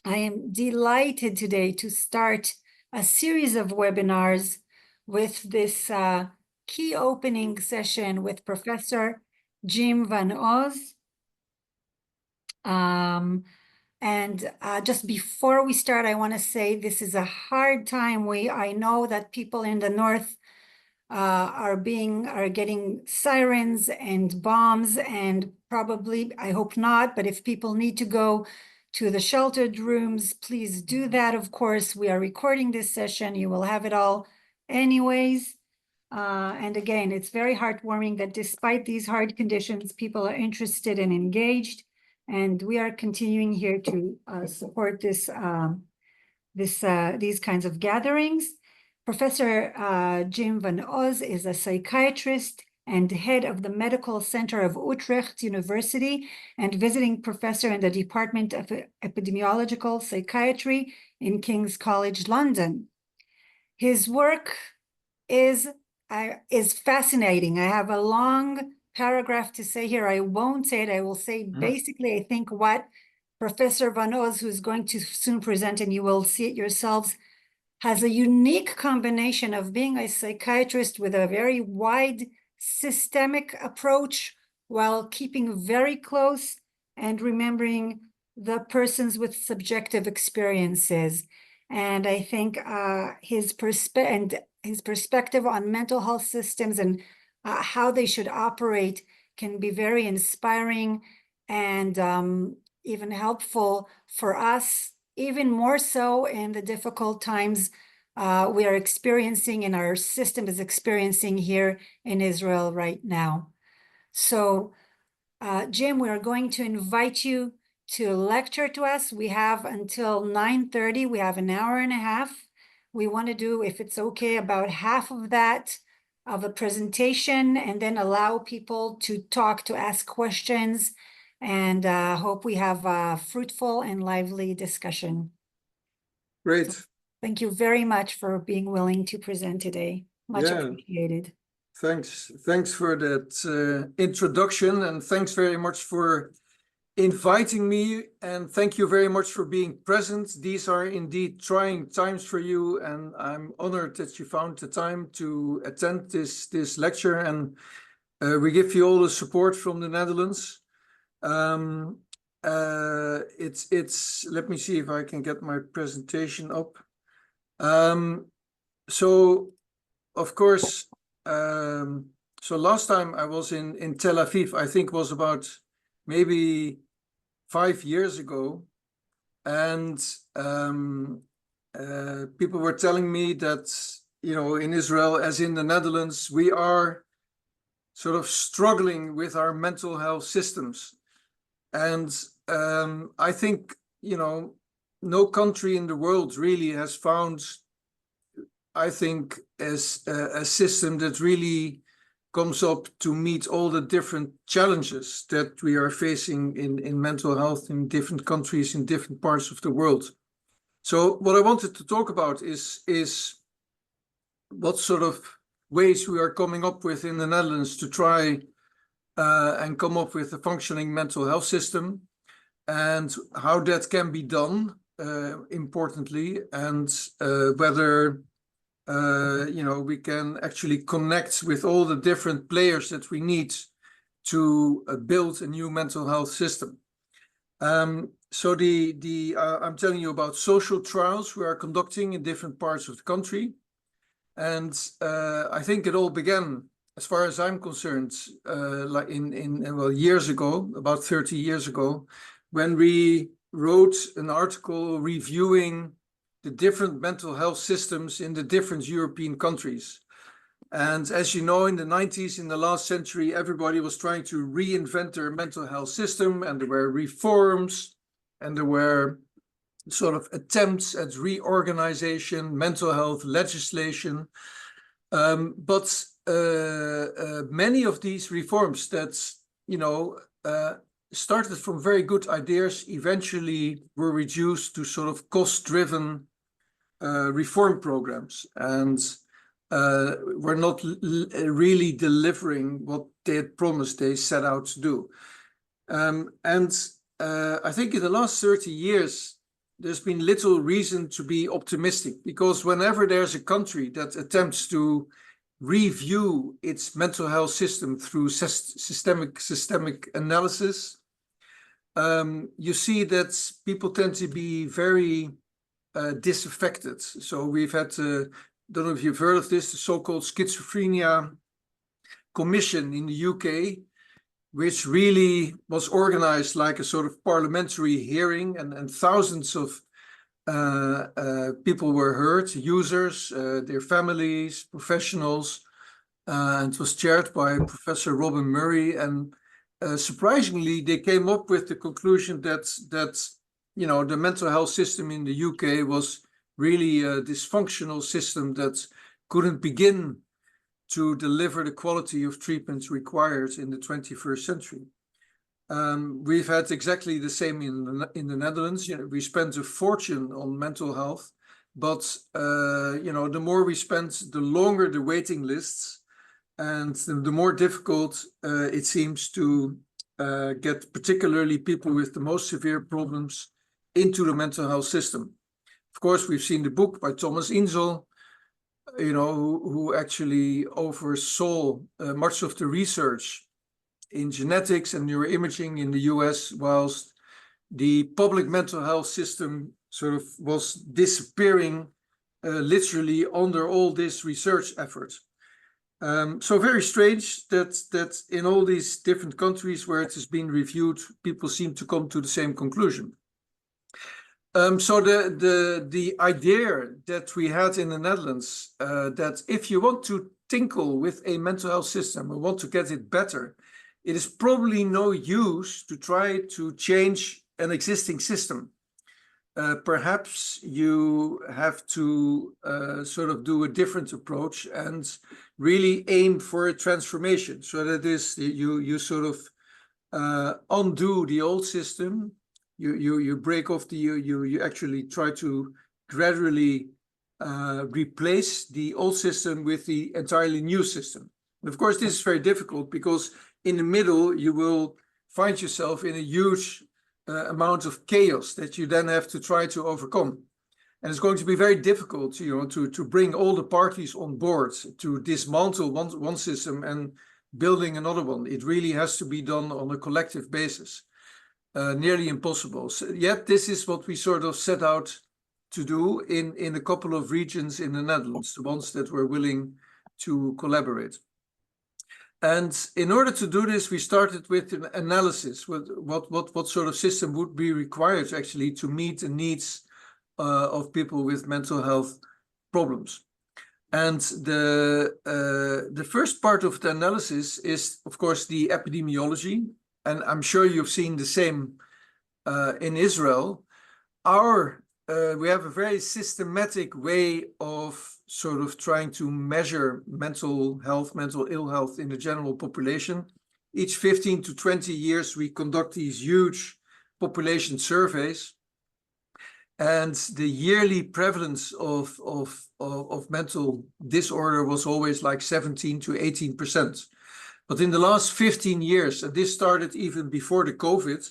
I am delighted today to start a series of webinars with this key opening session with Professor Jim Van Oz. And just before we start, I want to say this is a hard time. I know that people in the north are getting sirens and bombs, and probably, I hope not, but if people need to go to the sheltered rooms, please do that. Of course, we are recording this session. You will have it all anyways. And again, it's very heartwarming that despite these hard conditions, people are interested and engaged. And we are continuing here to support these kinds of gatherings. Professor Jim Van Oz is a psychiatrist and head of the Medical Center of Utrecht University and visiting professor in the Department of Epidemiological Psychiatry in King's College London. His work is fascinating. I have a long paragraph to say here. I won't say it. I will say basically, I think what Professor Van Oz, who's going to soon present, and you will see it yourselves, has a unique combination of being a psychiatrist with a very wide systemic approach while keeping very close and remembering the persons with subjective experiences. And I think his perspective on mental health systems and how they should operate can be very inspiring and even helpful for us, even more so in the difficult times we are experiencing and our system is experiencing here in Israel right now. So, Jim, we are going to invite you to lecture to us. We have until 9:30. We have an hour and a half. We want to do, if it's okay, about half of that of a presentation and then allow people to talk, to ask questions, and hope we have a fruitful and lively discussion. Great. So, thank you very much for being willing to present today. Much appreciated. Thanks for that introduction, and thanks very much for inviting me, and thank you very much for being present. These are indeed trying times for you, and I'm honored that you found the time to attend this lecture, and we give you all the support from the Netherlands. Let me see if I can get my presentation up. So of course, so last time I was in Tel Aviv, I think was about maybe 5 years ago, and people were telling me that, you know, in Israel, as in the Netherlands, we are sort of struggling with our mental health systems. And I think, you know, no country in the world really has found, I think, as a system that really comes up to meet all the different challenges that we are facing in mental health in different countries, in different parts of the world. So what I wanted to talk about is what sort of ways we are coming up with in the Netherlands to try and come up with a functioning mental health system, and how that can be done, importantly, and whether you know, we can actually connect with all the different players that we need to build a new mental health system. So I'm telling you about social trials we are conducting in different parts of the country. And I think it all began, as far as I'm concerned, like well, years ago, about 30 years ago, when we wrote an article reviewing the different mental health systems in the different European countries. And as you know, in the 90s, in the last century, everybody was trying to reinvent their mental health system, and there were reforms, and there were sort of attempts at reorganization, mental health legislation. But many of these reforms that, you know, started from very good ideas, eventually were reduced to sort of cost-driven reform programs, and were not really delivering what they had promised they set out to do. And I think in the last 30 years, there's been little reason to be optimistic, because whenever there's a country that attempts to review its mental health system through systemic analysis, you see that people tend to be very disaffected. So we've had, don't know if you've heard of this, the so-called Schizophrenia Commission in the UK, which really was organized like a sort of parliamentary hearing, and thousands of people were heard, users, their families, professionals, and it was chaired by Professor Robin Murray. And surprisingly, they came up with the conclusion that you know, the mental health system in the UK was really a dysfunctional system that couldn't begin to deliver the quality of treatments required in the 21st century. We've had exactly the same in the Netherlands. You know, we spent a fortune on mental health, but you know, the more we spent, the longer the waiting lists, and the more difficult it seems to get particularly people with the most severe problems into the mental health system. Of course, we've seen the book by Thomas Insel, you know, who actually oversaw much of the research in genetics and neuroimaging in the US, whilst the public mental health system sort of was disappearing literally under all this research effort. So very strange that in all these different countries where it has been reviewed, people seem to come to the same conclusion. So the idea that we had in the Netherlands, that if you want to tinkle with a mental health system and want to get it better, it is probably no use to try to change an existing system. Perhaps you have to sort of do a different approach and really aim for a transformation, so that is you sort of undo the old system. You break off you actually try to gradually replace the old system with the entirely new system. And of course, this is very difficult, because in the middle you will find yourself in a huge amount of chaos that you then have to try to overcome. And it's going to be very difficult, you know, to bring all the parties on board to dismantle one system and building another one. It really has to be done on a collective basis. Nearly impossible. So, yet this is what we sort of set out to do in a couple of regions in the Netherlands, the ones that were willing to collaborate. And in order to do this, we started with an analysis with what sort of system would be required actually to meet the needs of people with mental health problems. And the first part of the analysis is, of course, the epidemiology. And I'm sure you've seen the same in Israel. We have a very systematic way of sort of trying to measure mental health, mental ill health in the general population. Each 15 to 20 years, we conduct these huge population surveys. And the yearly prevalence of mental disorder was always like 17 to 18%. But in the last 15 years, and this started even before the COVID,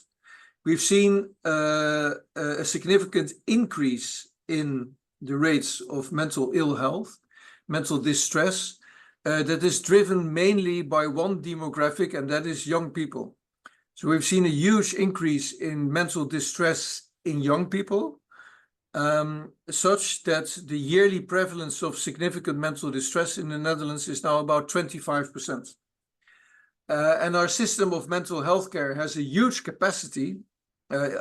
we've seen a significant increase in the rates of mental ill health, mental distress, that is driven mainly by one demographic, and that is young people. So we've seen a huge increase in mental distress in young people, such that the yearly prevalence of significant mental distress in the Netherlands is now about 25%. And our system of mental health care has a huge capacity.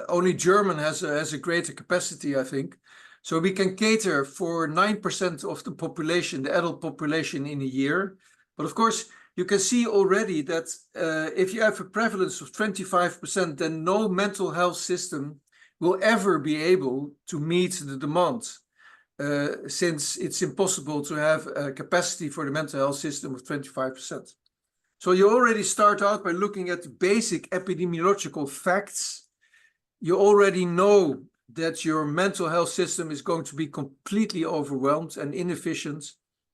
Only Germany has a greater capacity, I think. So we can cater for 9% of the population, the adult population, in a year. But of course, you can see already that if you have a prevalence of 25%, then no mental health system will ever be able to meet the demand, since it's impossible to have a capacity for the mental health system of 25%. So you already start out by looking at the basic epidemiological facts. You already know that your mental health system is going to be completely overwhelmed and inefficient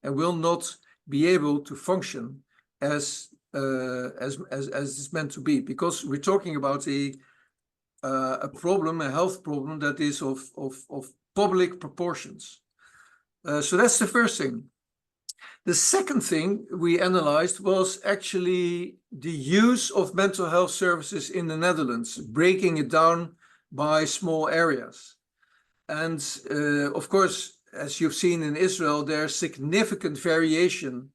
and will not be able to function as it's meant to be, because we're talking about a a problem, a health problem that is of public proportions. So that's the first thing. The second thing we analyzed was actually the use of mental health services in the Netherlands, breaking it down by small areas. And of course, as you've seen in Israel, there's significant variation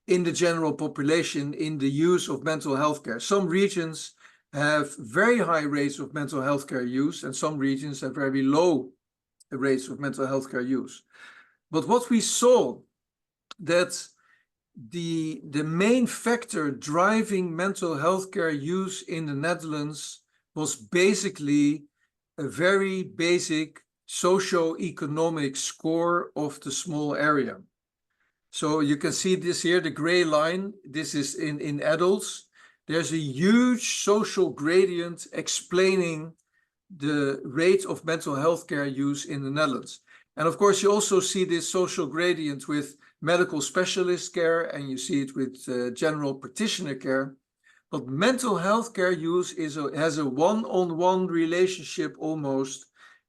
in the general population in the use of mental health care. Some regions have very high rates of mental health care use, and some regions have very low rates of mental health care use. But what we saw, that the main factor driving mental health care use in the Netherlands was basically a very basic socio-economic score of the small area. So you can see this here, the gray line, this is in adults. There's a huge social gradient explaining the rate of mental health care use in the Netherlands. And of course, you also see this social gradient with medical specialist care, and you see it with general practitioner care. But mental health care use has a one-on-one relationship almost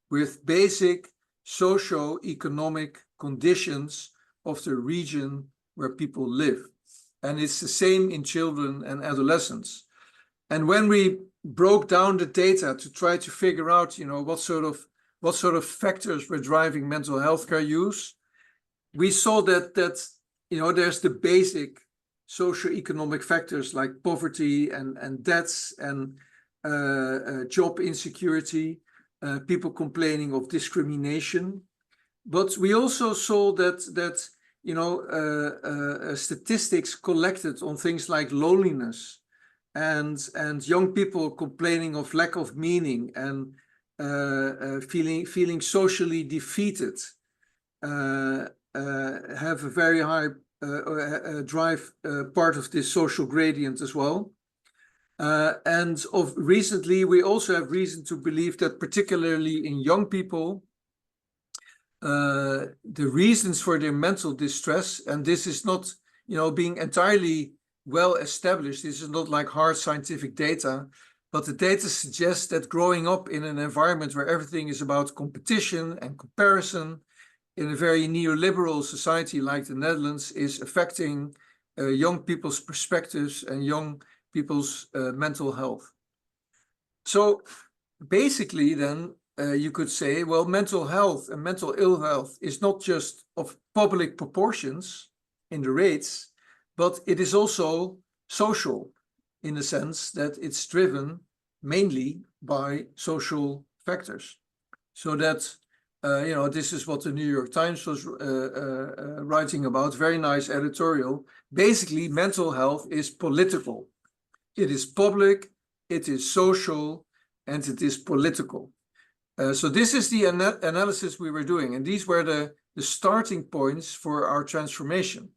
with basic socio-economic conditions of the region where people live. And it's the same in children and adolescents. And when we broke down the data to try to figure out, what sort of factors were driving mental health care use, we saw that there's the basic socioeconomic factors like poverty and debts and job insecurity, people complaining of discrimination. But we also saw that statistics collected on things like loneliness and young people complaining of lack of meaning and feeling socially defeated have a very high drive part of this social gradient as well. And recently, we also have reason to believe that particularly in young people, the reasons for their mental distress, and this is not, being entirely well established, this is not like hard scientific data, but the data suggests that growing up in an environment where everything is about competition and comparison in a very neoliberal society like the Netherlands is affecting young people's perspectives and young people's mental health. So basically then, you could say, well, mental health and mental ill health is not just of public proportions in the rates, but it is also social in the sense that it's driven mainly by social factors. So that, this is what the New York Times was writing about, very nice editorial. Basically, mental health is political. It is public, it is social, and it is political. So this is the analysis we were doing, and these were the starting points for our transformation.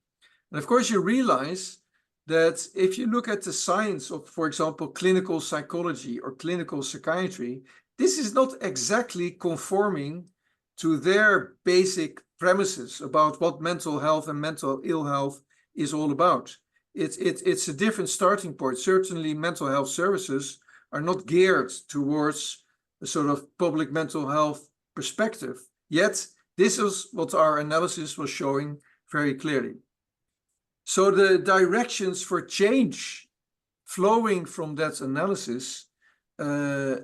And of course, you realize that if you look at the science of, for example, clinical psychology or clinical psychiatry, this is not exactly conforming to their basic premises about what mental health and mental ill health is all about. It's a different starting point. Certainly, mental health services are not geared towards a sort of public mental health perspective. Yet, this is what our analysis was showing very clearly. So the directions for change flowing from that analysis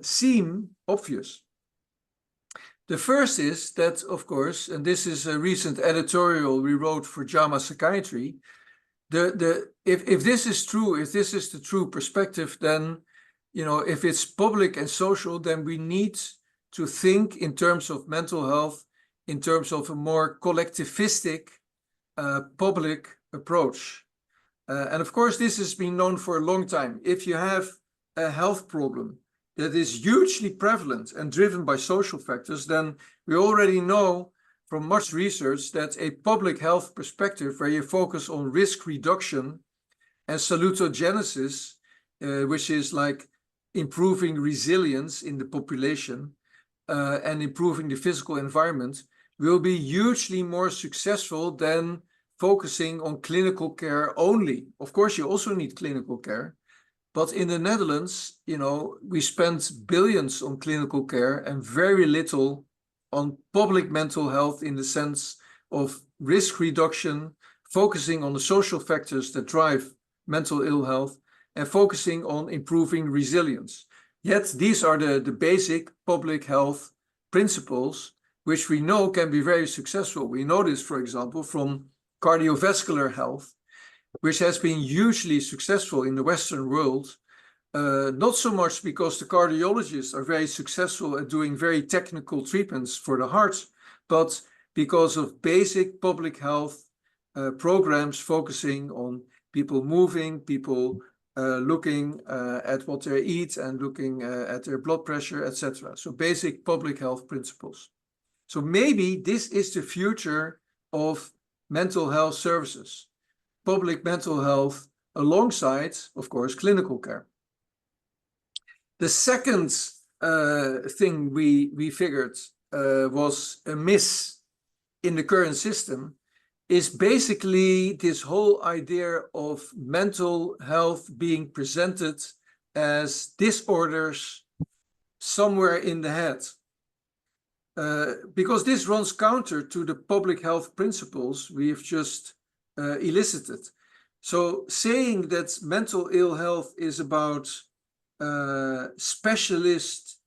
seem obvious. The first is that, of course, and this is a recent editorial we wrote for JAMA Psychiatry, if this is true, if this is the true perspective, then, if it's public and social, then we need to think in terms of mental health, in terms of a more collectivistic public approach. And of course, this has been known for a long time. If you have a health problem that is hugely prevalent and driven by social factors, then we already know from much research that a public health perspective where you focus on risk reduction and salutogenesis, which is like improving resilience in the population and improving the physical environment, will be hugely more successful than focusing on clinical care only. Of course, you also need clinical care, But in the Netherlands, you know, we spend billions on clinical care and very little on public mental health in the sense of risk reduction, focusing on the social factors that drive mental ill health, and focusing on improving resilience. Yet these are the basic public health principles which we know can be very successful. We know this, for example, from cardiovascular health, which has been hugely successful in the Western world, not so much because the cardiologists are very successful at doing very technical treatments for the heart, but because of basic public health programs focusing on people moving, people looking at what they eat and looking at their blood pressure, etc. So basic public health principles. So maybe this is the future of mental health services. Public mental health alongside, of course, clinical care. The second thing we figured was a miss in the current system is basically this whole idea of mental health being presented as disorders somewhere in the head. Because this runs counter to the public health principles we've just elicited. So saying that mental ill health is about specialist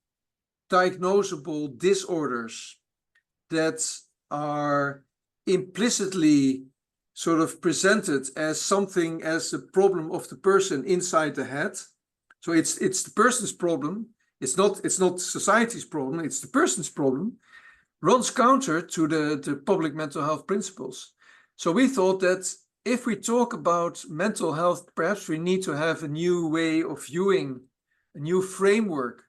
diagnosable disorders that are implicitly sort of presented as something as a problem of the person inside the head. So it's the person's problem. It's not society's problem. It's the person's problem. Runs counter to the public mental health principles. So we thought that if we talk about mental health, perhaps we need to have a new way of viewing, a new framework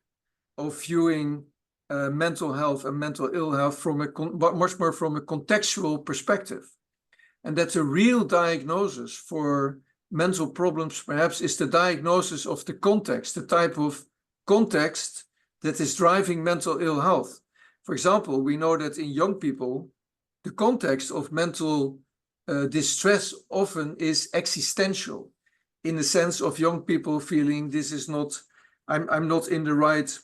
of viewing mental health and mental ill health from much more from a contextual perspective. And that the real diagnosis for mental problems perhaps is the diagnosis of the context, the type of context that is driving mental ill health. For example, we know that in young people, the context of mental distress often is existential, in the sense of young people feeling this is not, I'm not in the right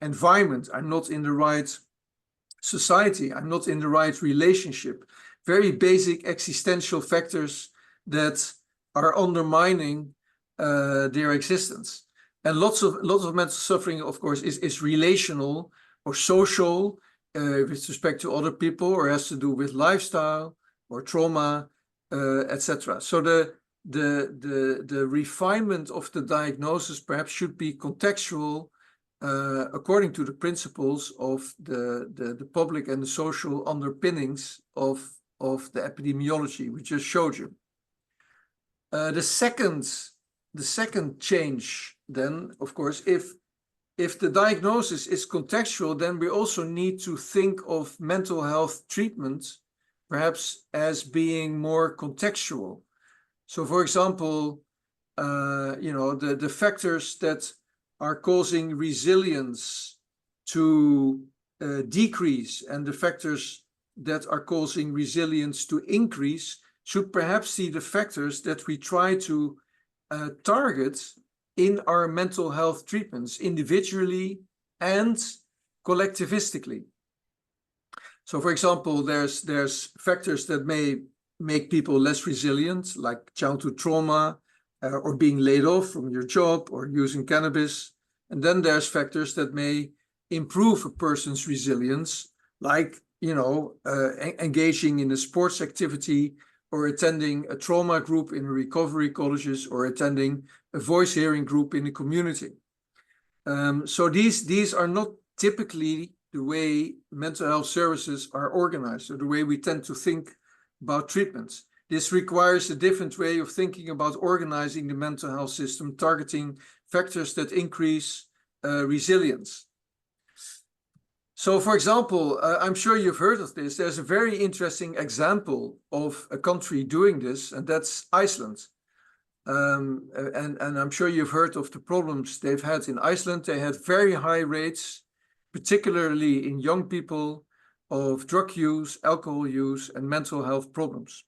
environment, I'm not in the right society, I'm not in the right relationship. Very basic existential factors that are undermining their existence. And lots of mental suffering, of course, is relational or social with respect to other people, or has to do with lifestyle or trauma, etc. So the refinement of the diagnosis perhaps should be contextual according to the principles of the public and the social underpinnings of the epidemiology we just showed you. The second change then, of course, if the diagnosis is contextual, then we also need to think of mental health treatment perhaps as being more contextual. So, for example, you know, the factors that are causing resilience to decrease and the factors that are causing resilience to increase should perhaps see the factors that we try to target in our mental health treatments individually and collectivistically. So, for example, there's factors that may make people less resilient, like childhood trauma, or being laid off from your job, or using cannabis. And then there's factors that may improve a person's resilience, like, you know, engaging in a sports activity, or attending a trauma group in recovery colleges, or attending a voice hearing group in the community. So these are not typically the way mental health services are organized, or the way we tend to think about treatments. This requires a different way of thinking about organizing the mental health system, targeting factors that increase resilience. So, for example, I'm sure you've heard of this. There's a very interesting example of a country doing this, and that's Iceland. And I'm sure you've heard of the problems they've had in Iceland. They had very high rates, particularly in young people, of drug use, alcohol use, and mental health problems.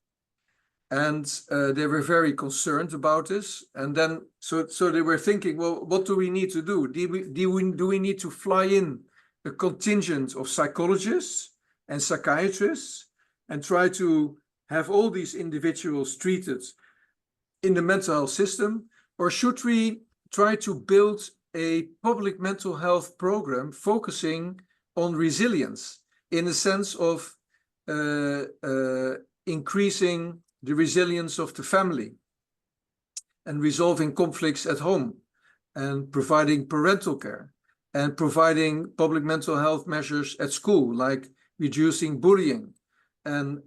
And they were very concerned about this. And then, so they were thinking, well, what do we need to do? Do we need to fly in a contingent of psychologists and psychiatrists and try to have all these individuals treated in the mental health system? Or should we try to build a public mental health program focusing on resilience in the sense of increasing the resilience of the family and resolving conflicts at home and providing parental care and providing public mental health measures at school, like reducing bullying and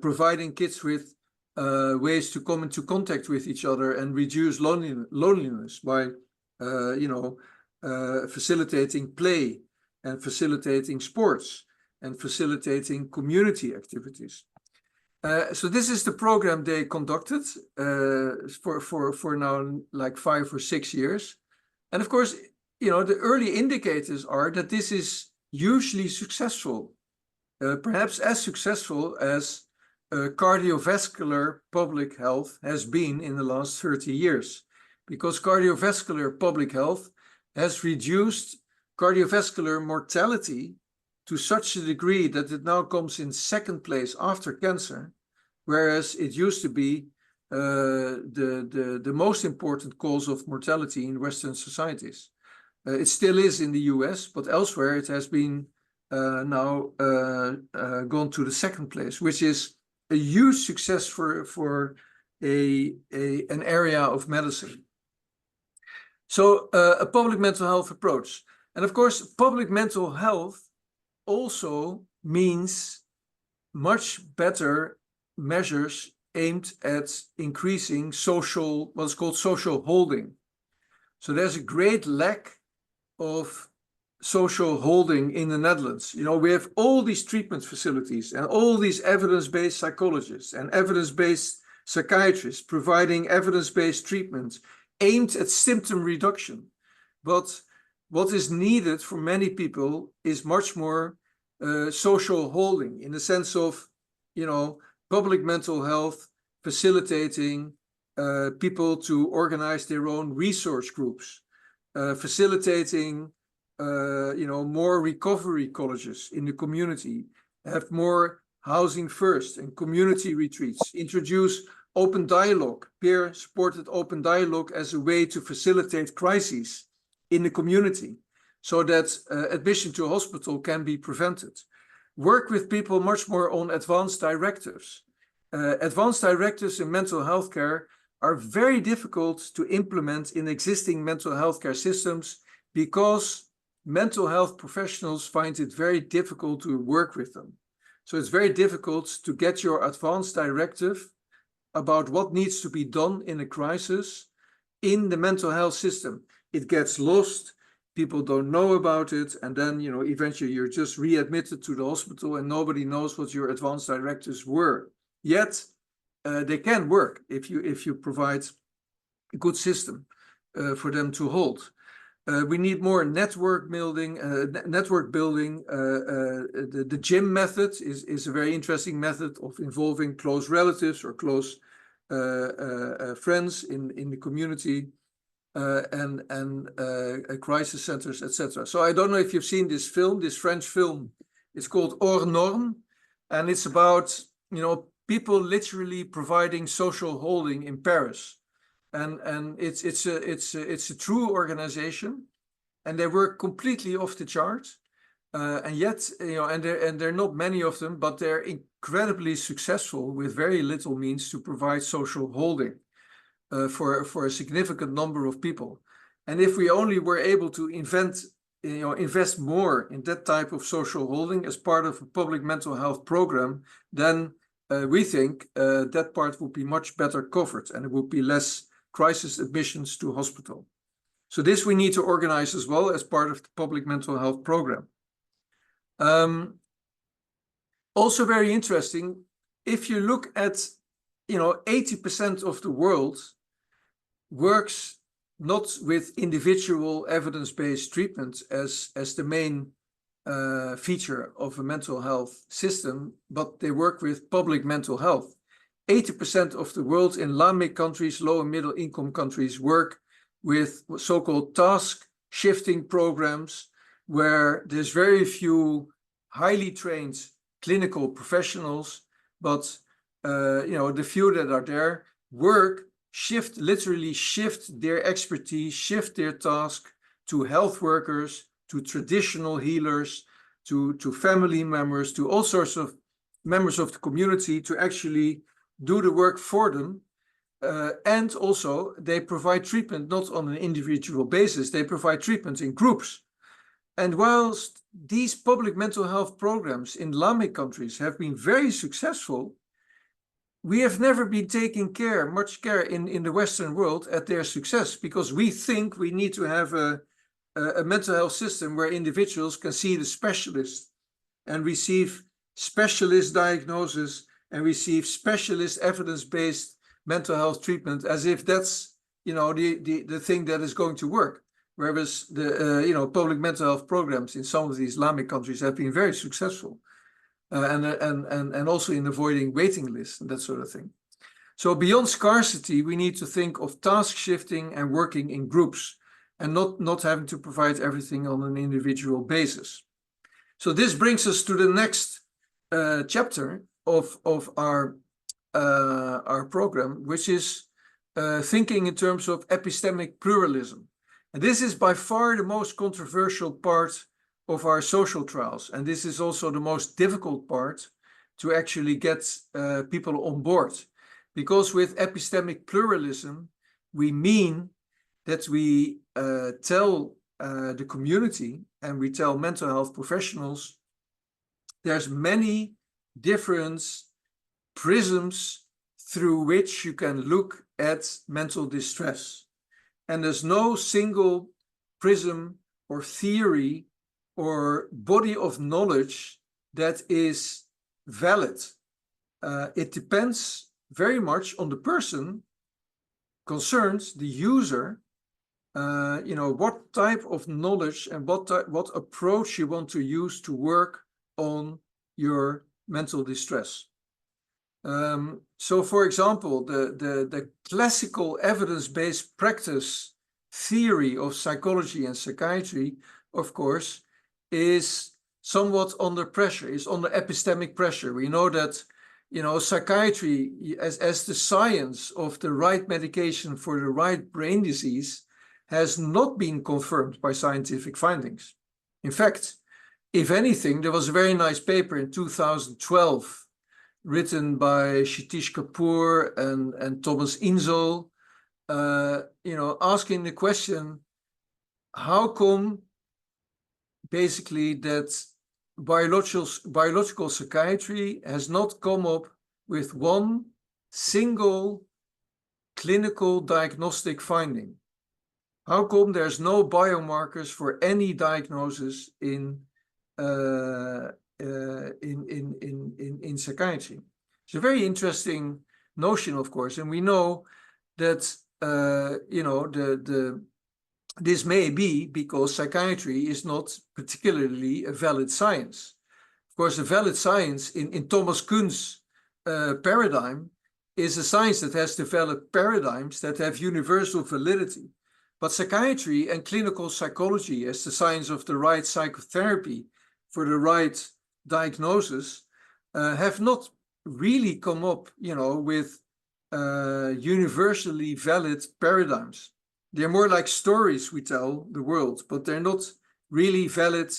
providing kids with ways to come into contact with each other and reduce loneliness by facilitating play and facilitating sports and facilitating community activities. So this is the program they conducted for now like 5 or 6 years. And of course, the early indicators are that this is usually successful, perhaps as successful as cardiovascular public health has been in the last 30 years, because cardiovascular public health has reduced cardiovascular mortality to such a degree that it now comes in second place after cancer, whereas it used to be the most important cause of mortality in Western societies. It still is in the US, but elsewhere it has been now gone to the second place, which is a huge success for an area of medicine. So a public mental health approach. And of course, public mental health also means much better measures aimed at increasing what's called social holding. So there's a great lack of social holding in the Netherlands. We have all these treatment facilities and all these evidence-based psychologists and evidence-based psychiatrists providing evidence-based treatment aimed at symptom reduction. But what is needed for many people is much more social holding, in the sense of, public mental health facilitating people to organize their own resource groups, facilitating more recovery colleges in the community, have more housing first and community retreats, introduce open dialogue, peer-supported open dialogue as a way to facilitate crises in the community so that admission to a hospital can be prevented. Work with people much more on advanced directives. Advanced directives in mental health care are very difficult to implement in existing mental health care systems because mental health professionals find it very difficult to work with them. So it's very difficult to get your advanced directive about what needs to be done in a crisis in the mental health system. It gets lost, people don't know about it, and then eventually you're just readmitted to the hospital and nobody knows what your advanced directives were. Yet they can work if you provide a good system for them to hold. We need more network building. The GYM method is a very interesting method of involving close relatives or close friends in the community and crisis centers, etc. So I don't know if you've seen this film, this French film. It's called Hors Normes, and it's about people literally providing social holding in Paris. And it's a true organization, and they work completely off the chart, and yet and there are not many of them, but they're incredibly successful with very little means to provide social holding for a significant number of people. And if we only were able to invest more in that type of social holding as part of a public mental health program, then we think that part would be much better covered, and it would be less crisis admissions to hospital. So this we need to organize as well as part of the public mental health program. Also very interesting, if you look at 80% of the world works not with individual evidence-based treatment as the main feature of a mental health system, but they work with public mental health. 80% of the world in LAMIC countries, low and middle income countries, work with so-called task shifting programs, where there's very few highly trained clinical professionals, but the few that are there literally shift their expertise, shift their task to health workers, to traditional healers, to family members, to all sorts of members of the community to actually do the work for them. And also they provide treatment not on an individual basis, they provide treatment in groups. And whilst these public mental health programs in LAMIC countries have been very successful, we have never been taking much care in the Western world at their success, because we think we need to have a mental health system where individuals can see the specialist and receive specialist diagnosis and receive specialist evidence-based mental health treatment, as if that's the thing that is going to work. Whereas the public mental health programs in some of these LAMIC countries have been very successful, and also in avoiding waiting lists and that sort of thing. So beyond scarcity, we need to think of task shifting and working in groups, and not having to provide everything on an individual basis. So this brings us to the next chapter of our program, which is thinking in terms of epistemic pluralism. And this is by far the most controversial part of our social trials. And this is also the most difficult part to actually get people on board. Because with epistemic pluralism, we mean that we tell the community and we tell mental health professionals there's many different prisms through which you can look at mental distress. And there's no single prism or theory or body of knowledge that is valid. It depends very much on the person concerned, the user, what type of knowledge and what approach you want to use to work on your mental distress. So, for example, the classical evidence-based practice theory of psychology and psychiatry, of course, is somewhat under pressure, is under epistemic pressure. We know that, psychiatry as the science of the right medication for the right brain disease has not been confirmed by scientific findings. In fact, if anything, there was a very nice paper in 2012 written by Kshitish Kapoor and Thomas Inzel, asking the question, how come basically that biological psychiatry has not come up with one single clinical diagnostic finding? How come there's no biomarkers for any diagnosis in psychiatry? It's a very interesting notion, of course, and we know that this may be because psychiatry is not particularly a valid science. Of course, a valid science in Thomas Kuhn's paradigm is a science that has developed paradigms that have universal validity. But psychiatry and clinical psychology as the science of the right psychotherapy for the right diagnosis have not really come up, with universally valid paradigms. They're more like stories we tell the world, but they're not really valid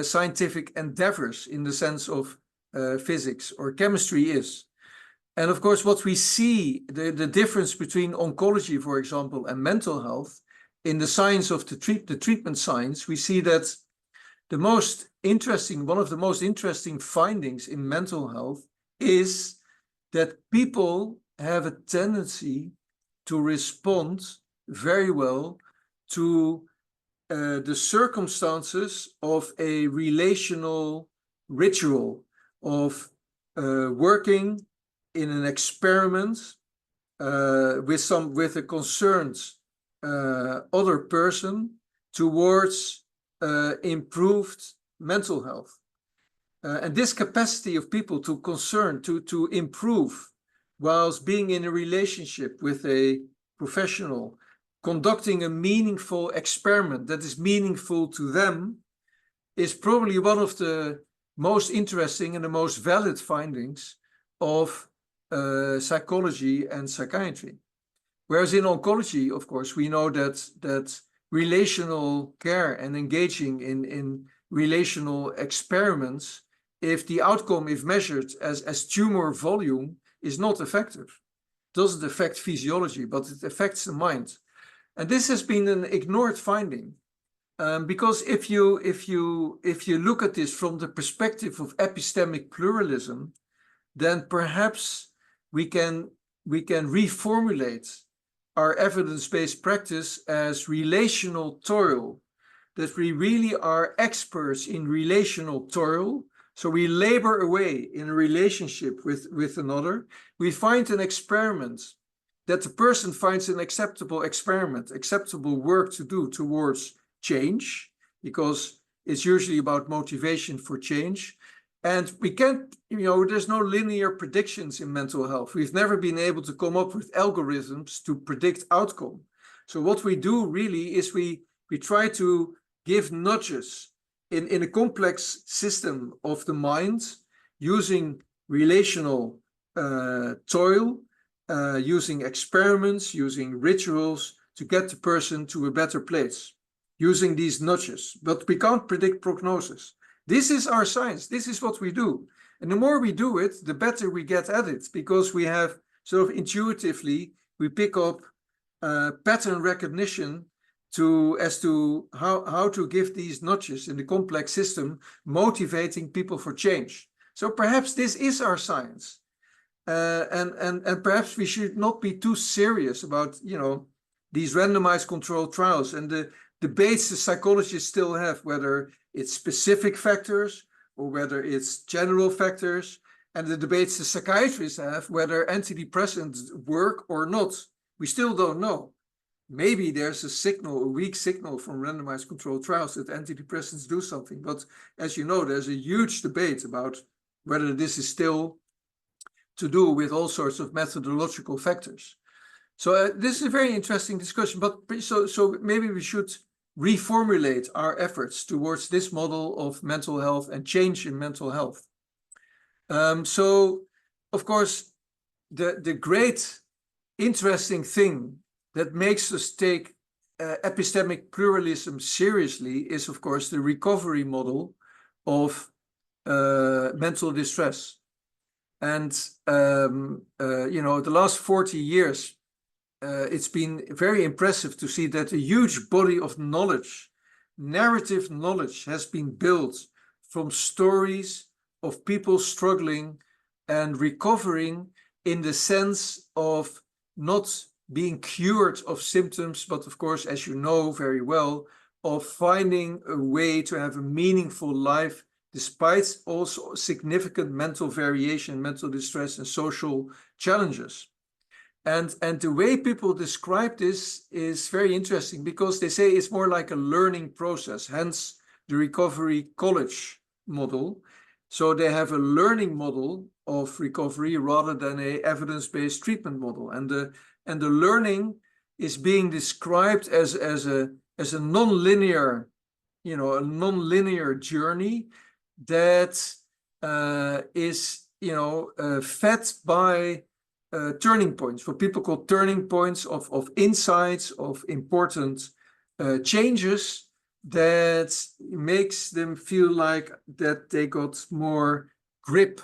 scientific endeavors in the sense of physics or chemistry is. And of course, what we see, the difference between oncology, for example, and mental health, in the science of the treatment science, we see that one of the most interesting findings in mental health is that people have a tendency to respond very well to the circumstances of a relational ritual of working in an experiment with a concerned other person towards improved mental health. And this capacity of people to improve whilst being in a relationship with a professional, conducting a meaningful experiment that is meaningful to them, is probably one of the most interesting and the most valid findings of psychology and psychiatry. Whereas in oncology, of course, we know that relational care and engaging in relational experiments, if the outcome, if measured as tumor volume, is not effective. It doesn't affect physiology, but it affects the mind. And this has been an ignored finding. Because if you look at this from the perspective of epistemic pluralism, then perhaps we can reformulate our evidence-based practice as relational toil, that we really are experts in relational toil. So we labor away in a relationship with another. We find an experiment that the person finds an acceptable experiment, acceptable work to do towards change, because it's usually about motivation for change. And we can't, there's no linear predictions in mental health. We've never been able to come up with algorithms to predict outcome. So what we do really is we try to give nudges in a complex system of the mind, using relational toil, using experiments, using rituals to get the person to a better place, using these nudges. But we can't predict prognosis. This is our science. This is what we do. And the more we do it, the better we get at it, because we have sort of intuitively, we pick up pattern recognition as to how to give these nudges in the complex system, motivating people for change. So perhaps this is our science. And perhaps we should not be too serious about, these randomized controlled trials and the debates the psychologists still have, whether it's specific factors or whether it's general factors, and the debates the psychiatrists have, whether antidepressants work or not. We still don't know. Maybe there's a weak signal from randomized controlled trials that antidepressants do something. But as you know, there's a huge debate about whether this is still to do with all sorts of methodological factors. So this is a very interesting discussion, but so maybe we should reformulate our efforts towards this model of mental health and change in mental health. So, of course, the great interesting thing that makes us take epistemic pluralism seriously is, of course, the recovery model of mental distress. And, the last 40 years, it's been very impressive to see that a huge body of knowledge, narrative knowledge, has been built from stories of people struggling and recovering, in the sense of not being cured of symptoms, but of course, as you know very well, of finding a way to have a meaningful life despite also significant mental variation, mental distress, and social challenges. And the way people describe this is very interesting, because they say it's more like a learning process, hence the recovery college model. So they have a learning model of recovery rather than a evidence-based treatment model. And the learning is being described as a non-linear, a non-linear journey that is, fed by turning points, what people call turning points of insights, of important changes that makes them feel like that they got more grip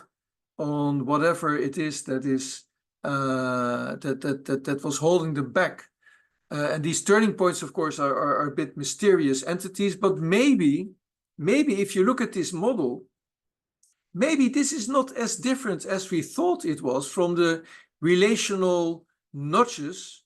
on whatever it is that is that was holding them back. And these turning points, of course, are a bit mysterious entities, but maybe if you look at this model, maybe this is not as different as we thought it was from the relational nudges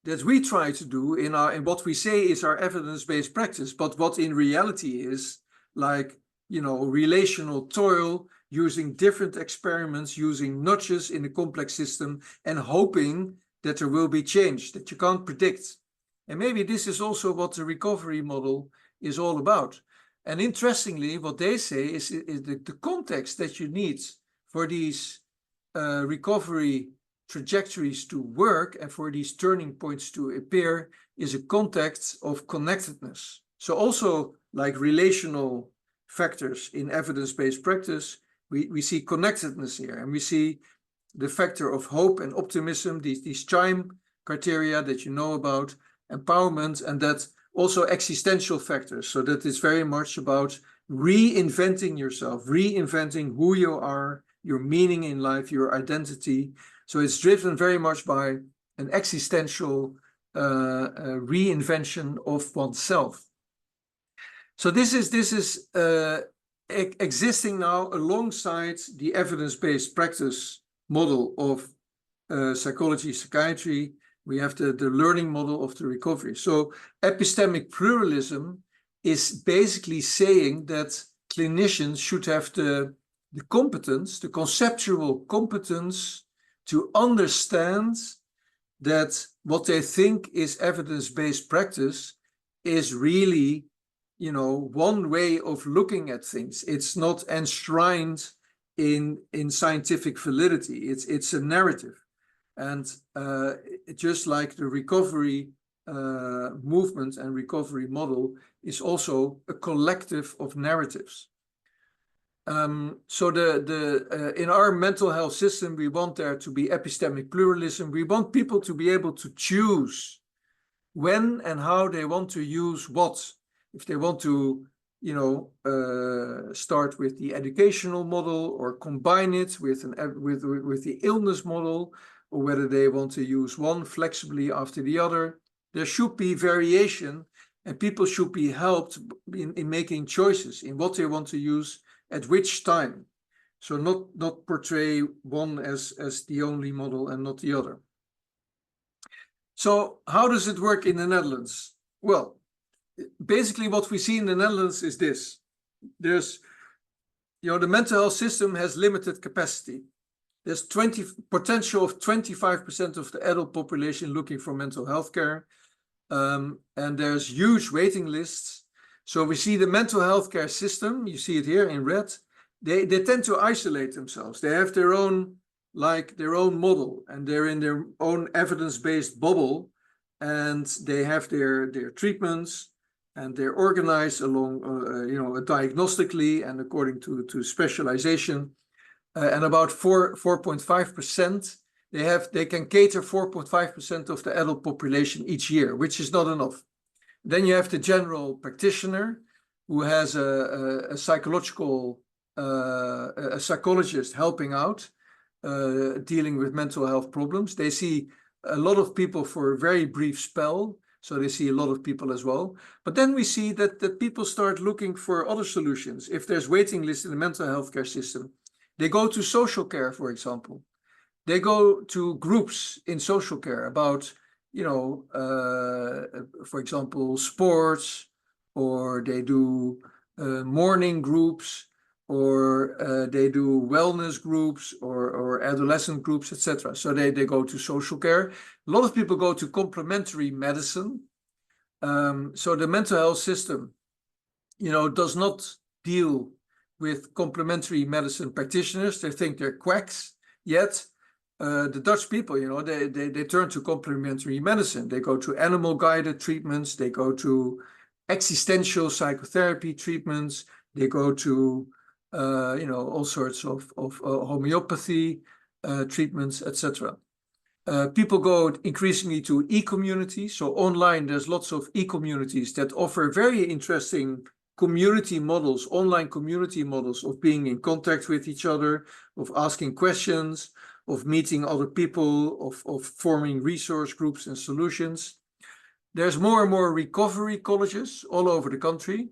that we try to do in what we say is our evidence-based practice, but what in reality is like, relational toil, using different experiments, using nudges in a complex system, and hoping that there will be change that you can't predict. And maybe this is also what the recovery model is all about. And interestingly, what they say is the context that you need for these recovery trajectories to work and for these turning points to appear is a context of connectedness. So also like relational factors in evidence-based practice, we see connectedness here, and we see the factor of hope and optimism, these CHIME criteria that you know about, empowerment, and that also existential factors. So that is very much about reinventing yourself, reinventing who you are, your meaning in life, your identity. So it's driven very much by an existential reinvention of oneself. So this is existing now alongside the evidence-based practice model of psychology, psychiatry. We have the learning model of the recovery. So epistemic pluralism is basically saying that clinicians should have the competence, the conceptual competence to understand that what they think is evidence-based practice is really, you know, one way of looking at things. It's not enshrined in scientific validity. It's a narrative. And just like the recovery movement and recovery model is also a collective of narratives. So in our mental health system, we want there to be epistemic pluralism. We want people to be able to choose when and how they want to use what. If they want to, you know, start with the educational model or combine it with the illness model, or whether they want to use one flexibly after the other. There should be variation, and people should be helped in making choices in what they want to use at which time. So not portray one as the only model and not the other. So how does it work in the Netherlands? Well, basically what we see in the Netherlands is this. There's, you know, the mental health system has limited capacity. There's potential of 25% of the adult population looking for mental health care. And there's huge waiting lists. So we see the mental health care system, you see it here in red, they tend to isolate themselves. They have their own model, and they're in their own evidence-based bubble, and they have their treatments, and they're organized along, you know, diagnostically and according to specialization. And about 4.5%, they can cater 4.5% of the adult population each year, which is not enough. Then you have the general practitioner who has a psychologist helping out, dealing with mental health problems. They see a lot of people for a very brief spell, so they see a lot of people as well. But then we see that people start looking for other solutions. If there's waiting lists in the mental health care system, they go to social care, for example. They go to groups in social care about, you know, for example, sports, or they do morning groups, or they do wellness groups, or adolescent groups, etc. So they go to social care. A lot of people go to complementary medicine. So the mental health system, you know, does not deal with complementary medicine practitioners. They think they're quacks, yet the Dutch people, you know, they turn to complementary medicine. They go to animal-guided treatments. They go to existential psychotherapy treatments. They go to, you know, all sorts of homeopathy treatments, etc. People go increasingly to e-communities. So online, there's lots of e-communities that offer very interesting community models, online community models of being in contact with each other, of asking questions, of meeting other people, of forming resource groups and solutions. There's more and more recovery colleges all over the country,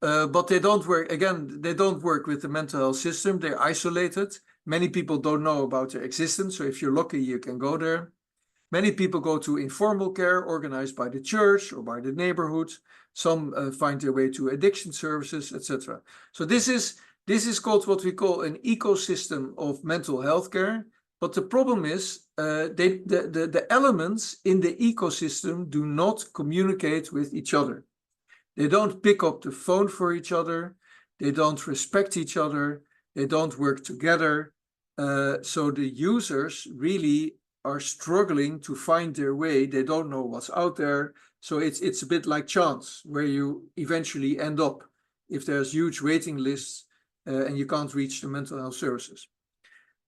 but they don't work, again, they don't work with the mental health system. They're isolated. Many people don't know about their existence, so if you're lucky, you can go there. Many people go to informal care organized by the church or by the neighborhood. Some find their way to addiction services, etc. So this is called what we call an ecosystem of mental health care. But the problem is the elements in the ecosystem do not communicate with each other. They don't pick up the phone for each other. They don't respect each other. They don't work together. So the users really are struggling to find their way. They don't know what's out there. So it's a bit like chance, where you eventually end up if there's huge waiting lists and you can't reach the mental health services.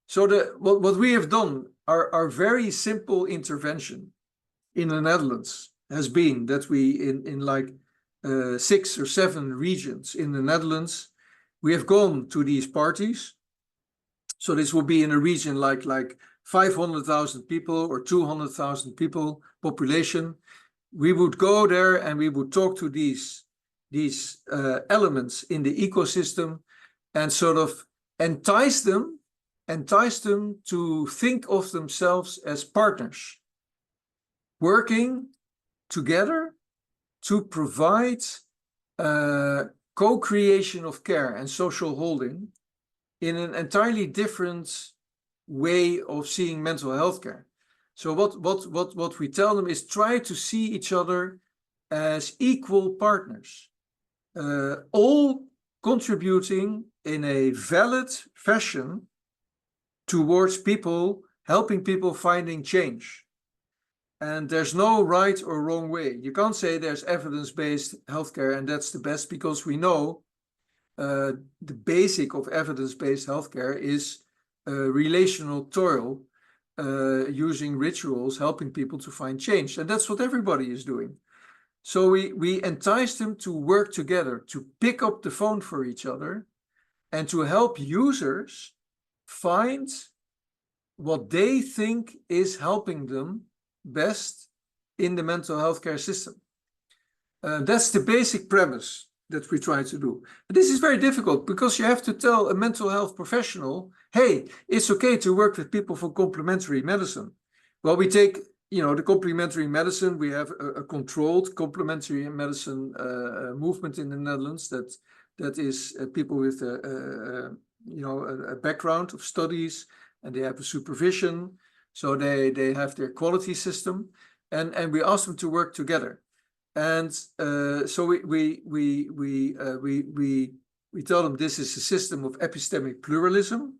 So what we have done, our very simple intervention in the Netherlands has been that we, in like 6 or 7 regions in the Netherlands, we have gone to these parties. So this will be in a region like 500,000 people or 200,000 people population. We would go there and we would talk to these elements in the ecosystem and sort of entice them to think of themselves as partners, working together to provide co-creation of care and social holding in an entirely different way of seeing mental health care. So what we tell them is try to see each other as equal partners, all contributing in a valid fashion towards people, helping people finding change. And there's no right or wrong way. You can't say there's evidence-based healthcare and that's the best, because we know the basic of evidence-based healthcare is relational toil, using rituals, helping people to find change. And that's what everybody is doing. So we entice them to work together, to pick up the phone for each other, and to help users find what they think is helping them best in the mental health care system. That's the basic premise that we try to do. But this is very difficult because you have to tell a mental health professional, hey, it's okay to work with people for complementary medicine. Well, we take, the complementary medicine, we have a controlled complementary medicine movement in the Netherlands that is people with a background of studies, and they have a supervision, so they have their quality system, and we ask them to work together. And so we tell them this is a system of epistemic pluralism,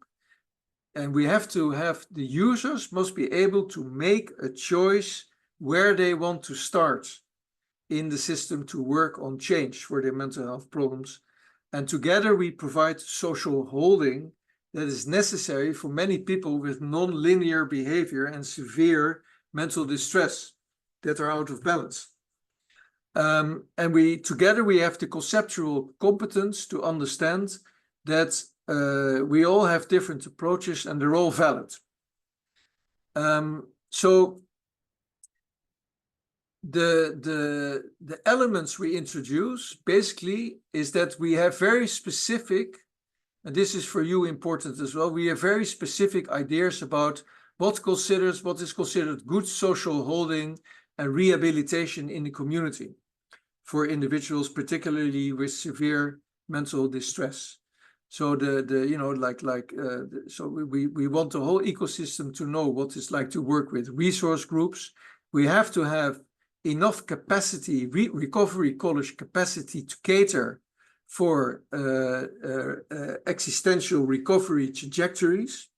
and we have to have the users must be able to make a choice where they want to start in the system to work on change for their mental health problems. And together we provide social holding that is necessary for many people with non-linear behavior and severe mental distress that are out of balance. And together we have the conceptual competence to understand that we all have different approaches and they're all valid. So the elements we introduce basically is that we have very specific, and this is for you important as well, we have very specific ideas about what is considered good social holding and rehabilitation in the community for individuals, particularly with severe mental distress. So so we want the whole ecosystem to know what it's like to work with resource groups. We have to have enough capacity, recovery college capacity, to cater for existential recovery trajectories.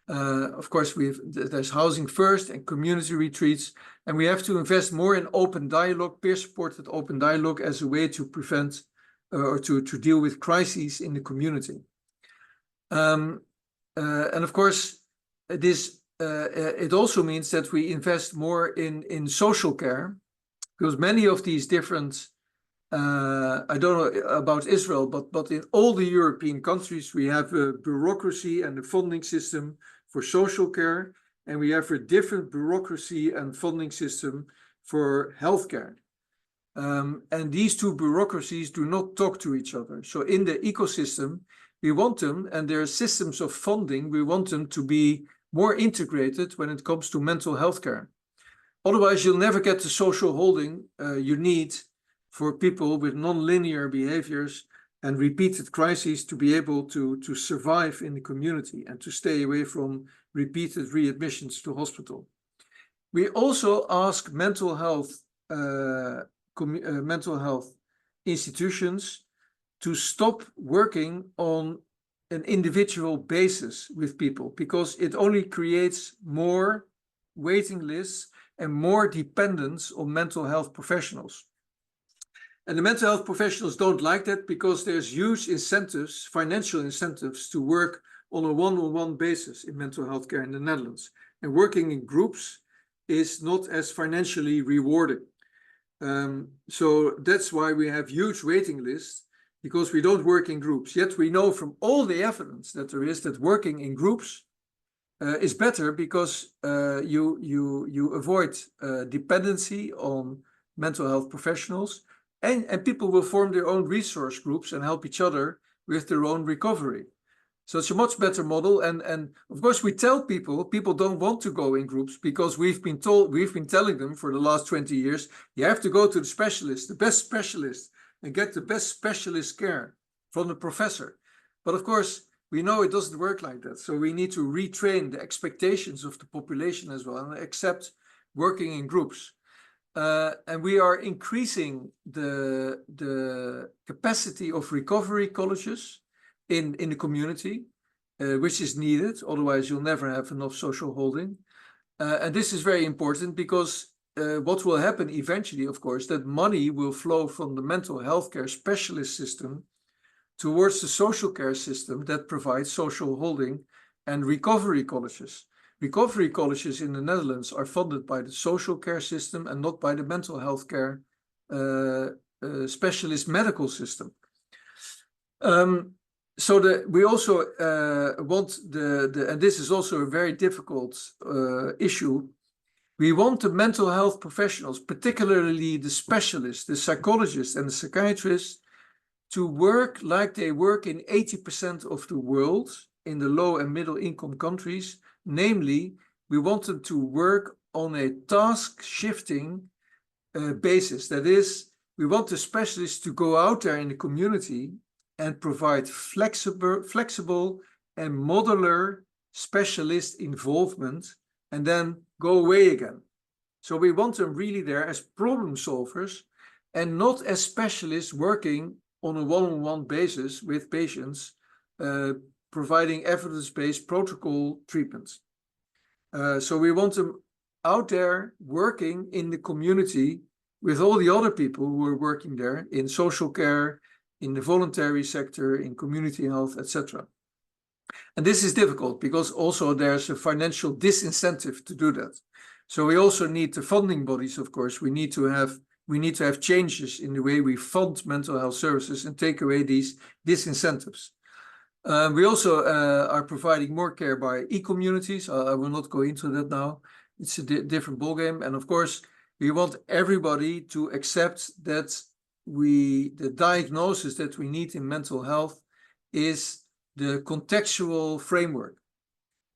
Of course, there's housing first and community retreats, and we have to invest more in open dialogue, peer-supported open dialogue, as a way to prevent or to deal with crises in the community. And of course, it also means that we invest more in social care, because many of these different, I don't know about Israel, but in all the European countries, we have a bureaucracy and a funding system for social care, and we have a different bureaucracy and funding system for healthcare. And these two bureaucracies do not talk to each other. So in the ecosystem, we want them, and their systems of funding, we want them to be more integrated when it comes to mental health care. Otherwise, you'll never get the social holding you need for people with non-linear behaviors and repeated crises to be able to survive in the community and to stay away from repeated readmissions to hospital. We also ask mental health institutions to stop working on an individual basis with people, because it only creates more waiting lists, and more dependence on mental health professionals. And the mental health professionals don't like that because there's huge incentives, financial incentives, to work on a one-on-one basis in mental health care in the Netherlands. And working in groups is not as financially rewarding. So that's why we have huge waiting lists, because we don't work in groups. Yet we know from all the evidence that there is that working in groups is better because you avoid dependency on mental health professionals, and people will form their own resource groups and help each other with their own recovery. So it's a much better model. And of course, we tell people don't want to go in groups because we've been telling them for the last 20 years, you have to go to the specialist, the best specialist, and get the best specialist care from the professor. But of course, we know it doesn't work like that. So we need to retrain the expectations of the population as well and accept working in groups. And we are increasing the capacity of recovery colleges in the community, which is needed. Otherwise, you'll never have enough social holding. And this is very important because what will happen eventually, of course, that money will flow from the mental health care specialist system towards the social care system that provides social holding and recovery colleges. Recovery colleges in the Netherlands are funded by the social care system and not by the mental health care specialist medical system. So we also want and this is also a very difficult issue. We want the mental health professionals, particularly the specialists, the psychologists and the psychiatrists, to work like they work in 80% of the world in the low and middle income countries. Namely, we want them to work on a task shifting basis. That is, we want the specialists to go out there in the community and provide flexible and modular specialist involvement and then go away again. So we want them really there as problem solvers and not as specialists working on a one-on-one basis with patients, providing evidence-based protocol treatments. So we want them out there working in the community with all the other people who are working there in social care, in the voluntary sector, in community health, etc. And this is difficult because also there's a financial disincentive to do that. So we also need the funding bodies, of course. We need to have changes in the way we fund mental health services and take away these disincentives. We also are providing more care by e-communities. I will not go into that now. It's a different ballgame. And of course, we want everybody to accept that the diagnosis that we need in mental health is the contextual framework.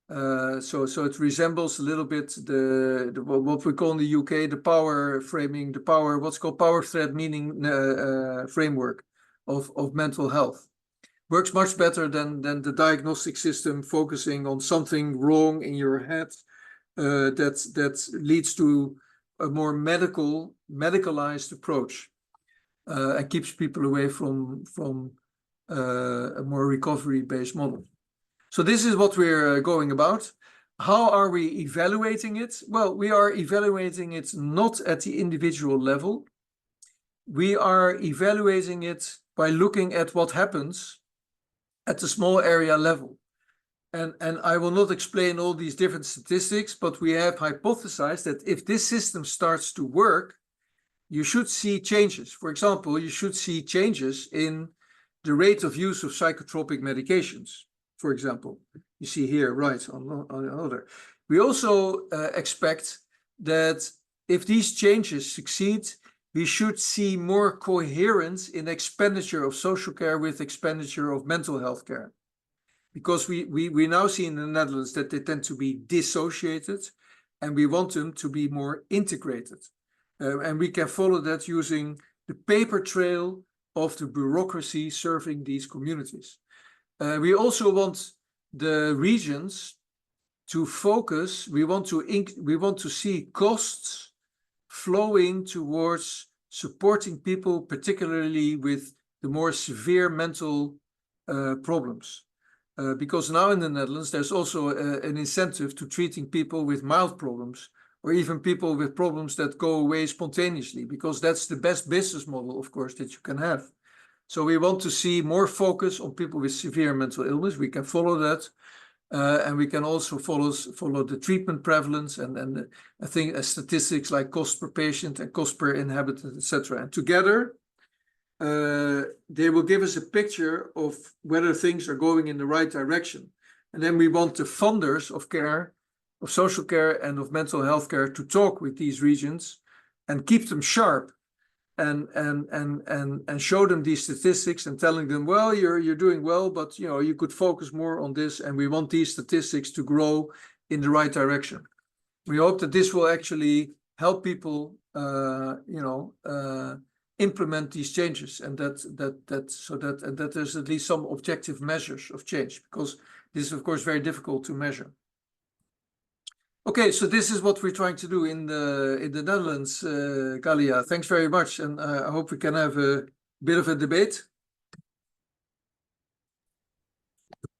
So it resembles a little bit what we call in the UK the power framing, what's called power thread meaning framework of mental health. Works much better than the diagnostic system focusing on something wrong in your head that leads to a more medicalized approach and keeps people away from a more recovery-based model. So this is what we're going about. How are we evaluating it? Well, we are evaluating it not at the individual level. We are evaluating it by looking at what happens at the small area level. And I will not explain all these different statistics, but we have hypothesized that if this system starts to work, you should see changes. For example, you should see changes in the rate of use of psychotropic medications. For example, you see here, right, on another. We also expect that if these changes succeed, we should see more coherence in expenditure of social care with expenditure of mental health care. Because we now see in the Netherlands that they tend to be dissociated, and we want them to be more integrated. And we can follow that using the paper trail of the bureaucracy serving these communities. We also want the regions to focus. We want to see costs flowing towards supporting people, particularly with the more severe mental problems. because now in the Netherlands, there's also an incentive to treating people with mild problems, or even people with problems that go away spontaneously, because that's the best business model, of course, that you can have. So we want to see more focus on people with severe mental illness. We can follow that. And we can also follow the treatment prevalence and I think statistics like cost per patient and cost per inhabitant, etc. And together, they will give us a picture of whether things are going in the right direction. And then we want the funders of care, of social care and of mental health care to talk with these regions and keep them sharp and show them these statistics and telling them, well, you're doing well, but you could focus more on this, and we want these statistics to grow in the right direction. We hope that this will actually help people implement these changes, and that there's at least some objective measures of change, because this is of course very difficult to measure. Okay, so this is what we're trying to do in the Netherlands, Galia. Thanks very much, and I hope we can have a bit of a debate.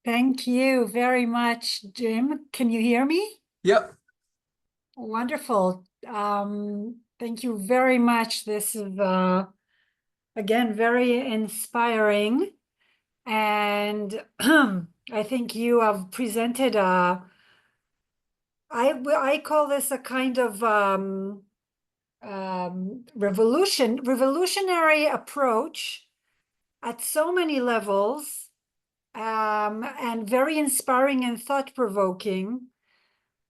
Thank you very much, Jim. Can you hear me? Yeah. Wonderful. Thank you very much. This is again very inspiring, and I think you have presented I call this a kind of revolutionary approach at so many levels, and very inspiring and thought-provoking.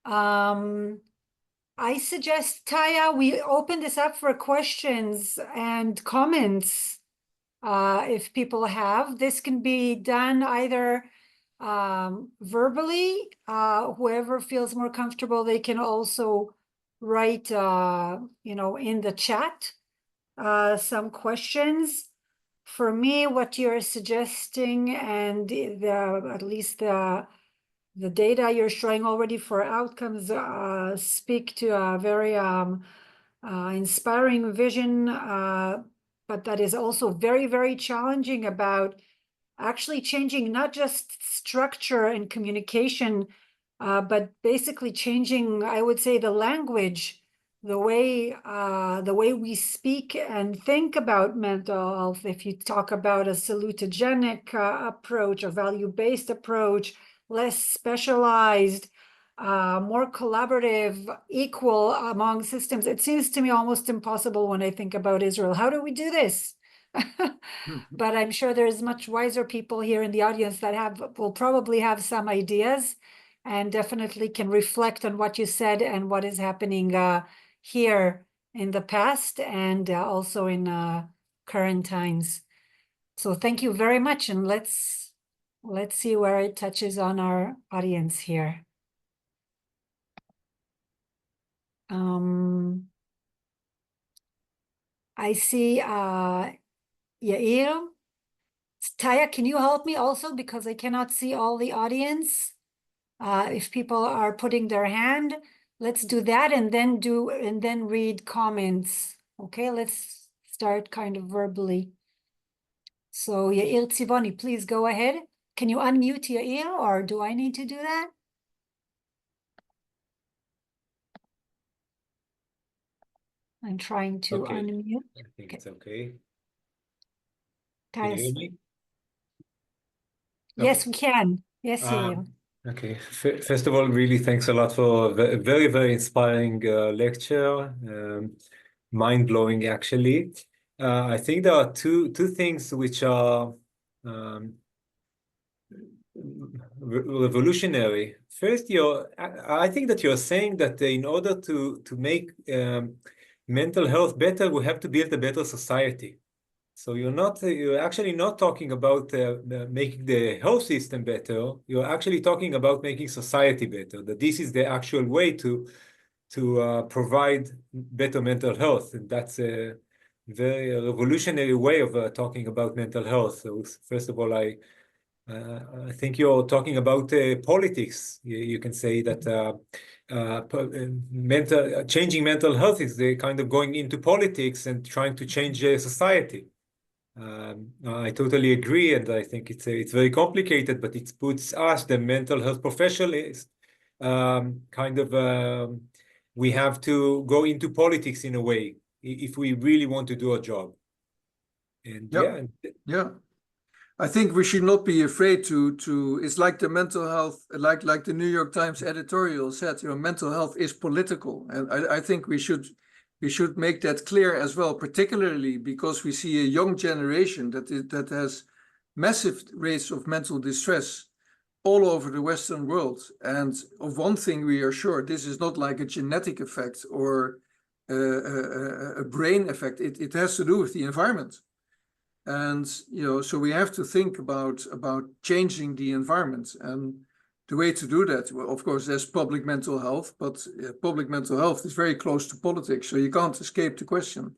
I suggest, Taya, we open this up for questions and comments if people have. This can be done either verbally, whoever feels more comfortable, they can also write, in the chat some questions. For me, what you're suggesting and at least the data you're showing already for outcomes speak to a very inspiring vision, but that is also very, very challenging about actually changing not just structure and communication, but basically changing, I would say, the language, the way we speak and think about mental health. If you talk about a salutogenic approach, a value-based approach, less specialized, more collaborative, equal among systems, it seems to me almost impossible when I think about Israel. How do we do this? But I'm sure there's much wiser people here in the audience that will probably have some ideas and definitely can reflect on what you said and what is happening here in the past and also in current times. So thank you very much, and let's see where it touches on our audience here. I see Yair. Taya, can you help me also, because I cannot see all the audience? If people are putting their hand, let's do that and then read comments. Okay, let's start kind of verbally. So Yair Tzivoni, please go ahead. Can you unmute Yair, or do I need to do that? I'm trying to unmute. I think it's okay. Can you hear me? Yes, Okay. we can. Yes, Yair. Okay. First of all, really thanks a lot for a very, very inspiring lecture. Mind-blowing, actually. I think there are two things which are revolutionary. First, I think that you're saying that in order to make mental health better, we have to build a better society. So you're actually not talking about making the health system better. You're actually talking about making society better. That this is the actual way to provide better mental health, and that's a very revolutionary way of talking about mental health. So first of all, I think you're talking about politics. You can say that changing mental health is the kind of going into politics and trying to change society. I totally agree, and I think it's very complicated, but it puts us, the mental health professionals, we have to go into politics in a way if we really want to do a job. And Yep. Yeah. I think we should not be afraid to it's like the mental health, like the New York Times editorial said, mental health is political. And I think we should make that clear as well, particularly because we see a young generation that has massive rates of mental distress all over the Western world. And of one thing we are sure, this is not like a genetic effect or a brain effect. It has to do with the environment. And so we have to think about changing the environment, and the way to do that, well, of course, there's public mental health, but public mental health is very close to politics, so you can't escape the question.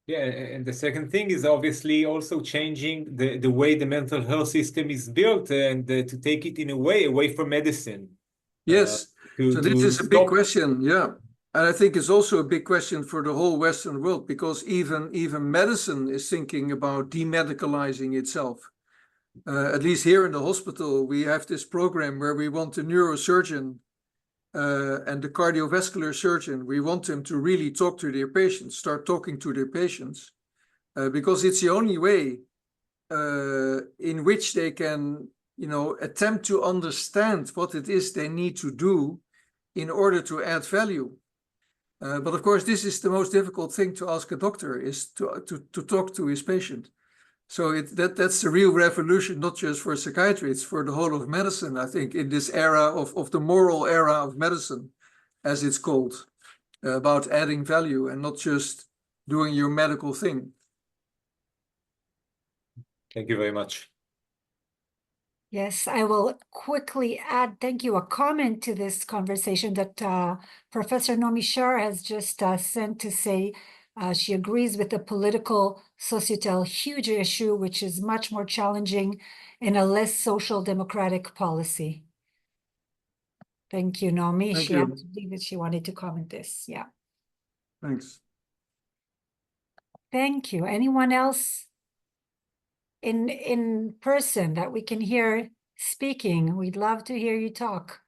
Yeah, and the second thing is obviously also changing the way the mental health system is built, and to take it in a way away from medicine. Yes, so this is a big question, yeah. And I think it's also a big question for the whole Western world, because even medicine is thinking about demedicalizing itself. At least here in the hospital, we have this program where we want the neurosurgeon and the cardiovascular surgeon, we want them to really talk to their patients, start talking to their patients, because it's the only way in which they can, attempt to understand what it is they need to do in order to add value. But of course, this is the most difficult thing to ask a doctor, is to talk to his patient. So that's the real revolution, not just for psychiatry, it's for the whole of medicine, I think, in this era of the moral era of medicine, as it's called, about adding value and not just doing your medical thing. Thank you very much. Yes, I will quickly add, thank you, a comment to this conversation that Professor Nomi Shar has just sent to say she agrees with the political societal huge issue, which is much more challenging in a less social democratic policy. Thank you, Nomi. Thank She you. had to leave it. She wanted to comment this. Yeah. Thanks. Thank you. Anyone else in person that we can hear speaking? We'd love to hear you talk.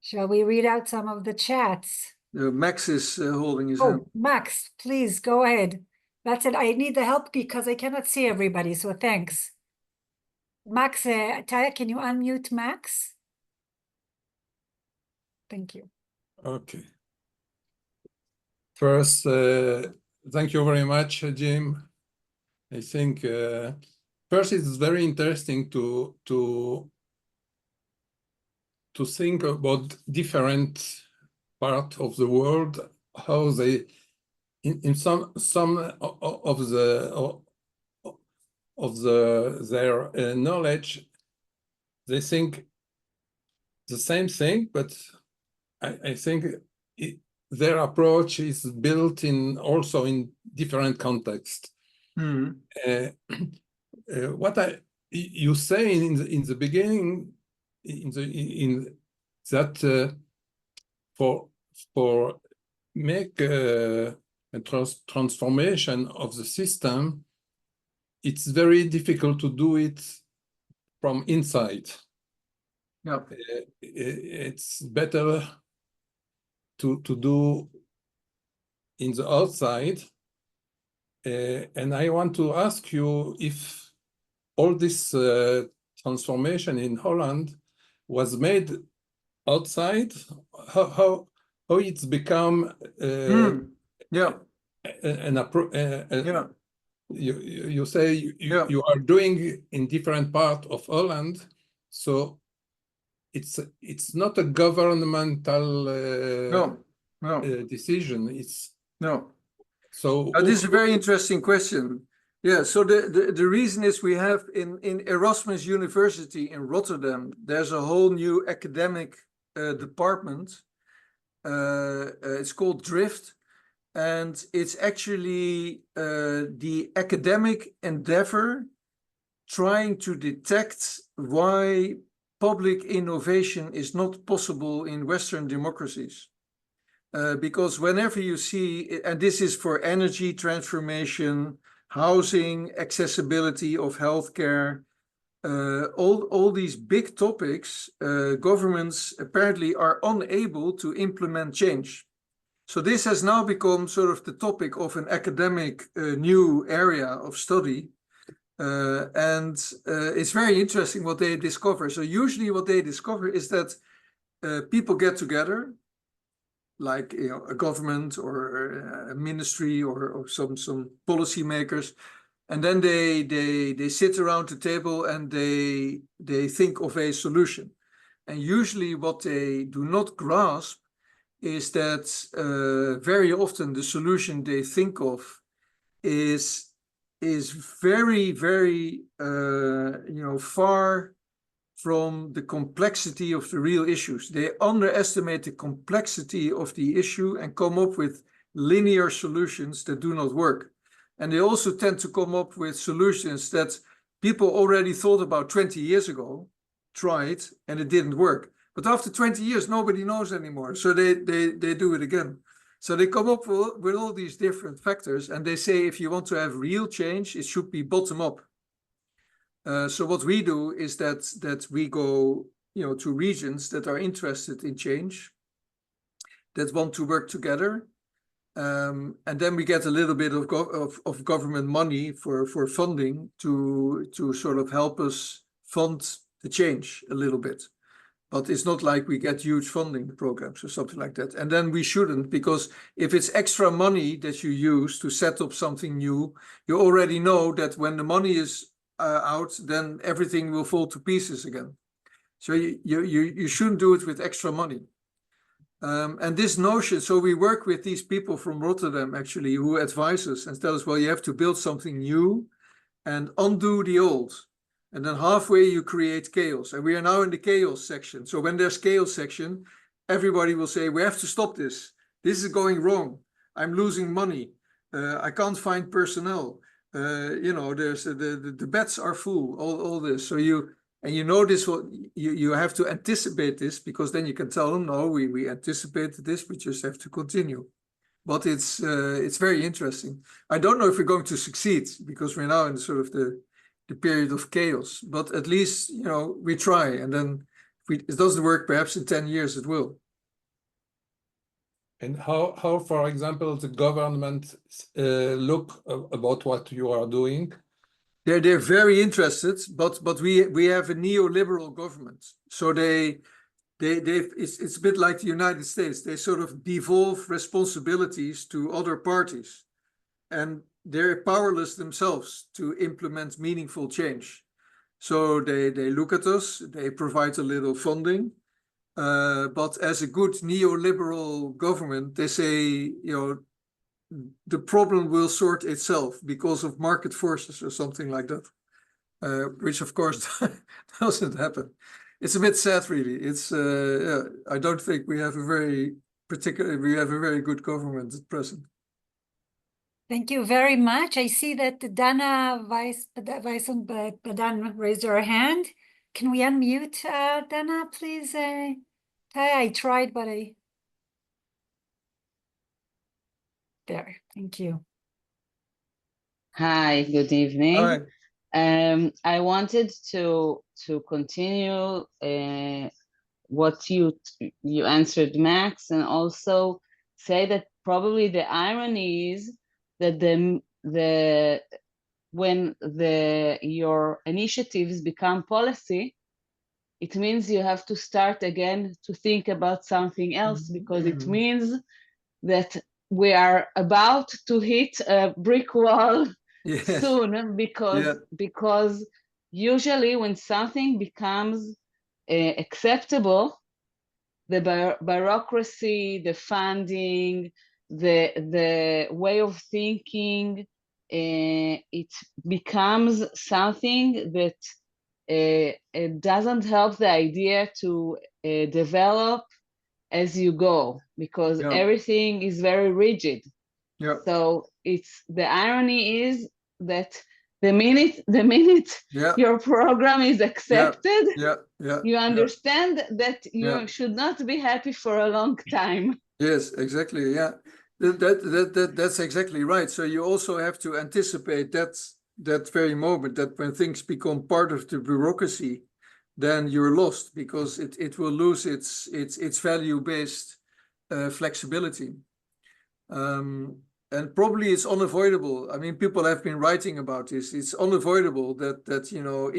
Shall we read out some of the chats? Max is holding his hand. Oh, Max, please go ahead. That's it. I need the help because I cannot see everybody, so thanks. Max, Taya, can you unmute Max? Thank you. Okay. First, thank you very much, Jim. I think first it's very interesting to think about different parts of the world, how they in some of their knowledge, they think the same thing, but I think their approach is built in also in different contexts. What you say in the beginning, in that for make a transformation of the system, it's very difficult to do it from inside. Yeah. It's better to do in the outside. And I want to ask you if all this transformation in Holland was made outside, how it's become yeah. an approach. Yeah. You say you are doing in different part of Holland, so it's not a governmental decision. It's no. So this is a very interesting question. Yeah, so the reason is we have in Erasmus University in Rotterdam, there's a whole new academic department. It's called Drift, and it's actually the academic endeavor trying to detect why public innovation is not possible in Western democracies. Because whenever you see, and this is for energy transformation, housing, accessibility of healthcare, all these big topics, governments apparently are unable to implement change. So this has now become sort of the topic of an academic new area of study. And it's very interesting what they discover. So usually what they discover is that people get together, like a government or a ministry or some policy makers, and then they sit around the table and they think of a solution. And usually what they do not grasp is that very often the solution they think of is very, very far from the complexity of the real issues. They underestimate the complexity of the issue and come up with linear solutions that do not work. And they also tend to come up with solutions that people already thought about 20 years ago, tried, and it didn't work. But after 20 years, nobody knows anymore. So they do it again. So they come up with all these different factors, and they say if you want to have real change, it should be bottom up. So what we do is that we go, to regions that are interested in change, that want to work together, and then we get a little bit of government money for funding to sort of help us fund the change a little bit. But it's not like we get huge funding programs or something like that. And then we shouldn't, because if it's extra money that you use to set up something new, you already know that when the money is out, then everything will fall to pieces again. So you shouldn't do it with extra money. And this notion, so we work with these people from Rotterdam actually, who advise us and tell us, well, you have to build something new and undo the old. And then halfway you create chaos. And we are now in the chaos section. So when there's chaos section, everybody will say, we have to stop this. This is going wrong. I'm losing money. I can't find personnel. There's the beds are full, all this. So you this, you have to anticipate this, because then you can tell them, no, we anticipated this, we just have to continue. But it's very interesting. I don't know if we're going to succeed, because we're now in sort of the period of chaos, but at least, we try. And then if it doesn't work, perhaps in 10 years it will. And how, for example, the government look about what you are doing? They're very interested, but we have a neoliberal government. So it's a bit like the United States. They sort of devolve responsibilities to other parties, and they're powerless themselves to implement meaningful change. So they look at us, they provide a little funding, but as a good neoliberal government, they say, the problem will sort itself because of market forces or something like that, which of course doesn't happen. It's a bit sad, really. It's I don't think we have a very good government at present. Thank you very much. I see that Dana Weissenbadan raised her hand. Can we unmute Dana, please? I tried, but there. Thank you. Hi, good evening. Hi. I wanted to continue what you answered, Max, and also say that probably the irony is that when your initiatives become policy, it means you have to start again to think about something else, because it means that we are about to hit a brick wall soon, because usually when something becomes acceptable, the bureaucracy, the funding, the way of thinking, it becomes something that it doesn't help the idea to develop as you go, because everything is very rigid. So the irony is that The minute Yeah, your program is accepted, yeah, yeah. you yeah. understand that you Yeah. should not be happy for a long time. Yes, exactly. Yeah, that's exactly right. So you also have to anticipate that very moment, that when things become part of the bureaucracy, then you're lost, because it will lose its value-based flexibility. And probably it's unavoidable. I mean, people have been writing about this. It's unavoidable that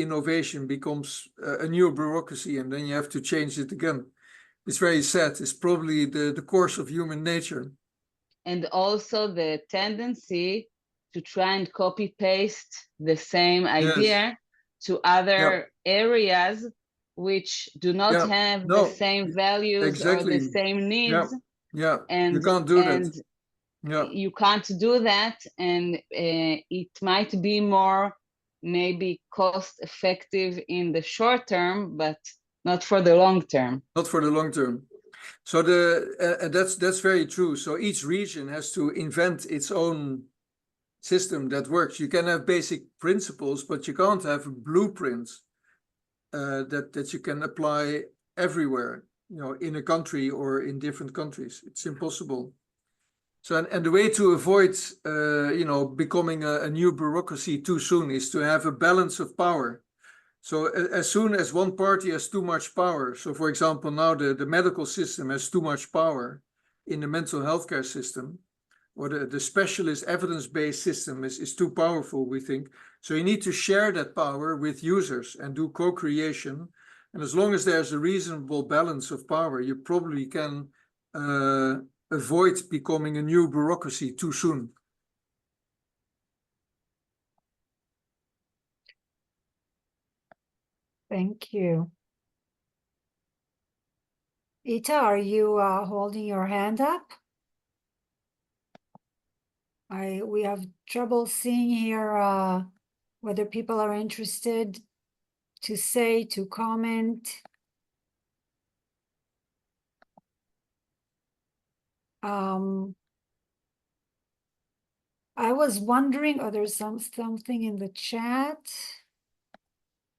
innovation becomes a new bureaucracy, and then you have to change it again. It's very sad. It's probably the course of human nature. And also the tendency to try and copy paste the same idea to other areas which do not have the same values or the same needs. Yeah, and you can't do and that. Yeah, you can't do that, and it might be more maybe cost effective in the short term, but not for the long term. not for the long term. So that's very true. So each region has to invent its own system that works. You can have basic principles, but you can't have a blueprint that you can apply everywhere, in a country or in different countries. It's impossible. So, and the way to avoid, becoming a new bureaucracy too soon is to have a balance of power. So as soon as one party has too much power, so for example, now the medical system has too much power in the mental health care system, or the specialist evidence-based system is too powerful, we think. So you need to share that power with users and do co-creation. And as long as there's a reasonable balance of power, you probably can avoid becoming a new bureaucracy too soon. Thank you. Ita, are you holding your hand up? We have trouble seeing here whether people are interested to say, to comment. I was wondering, there's something in the chat.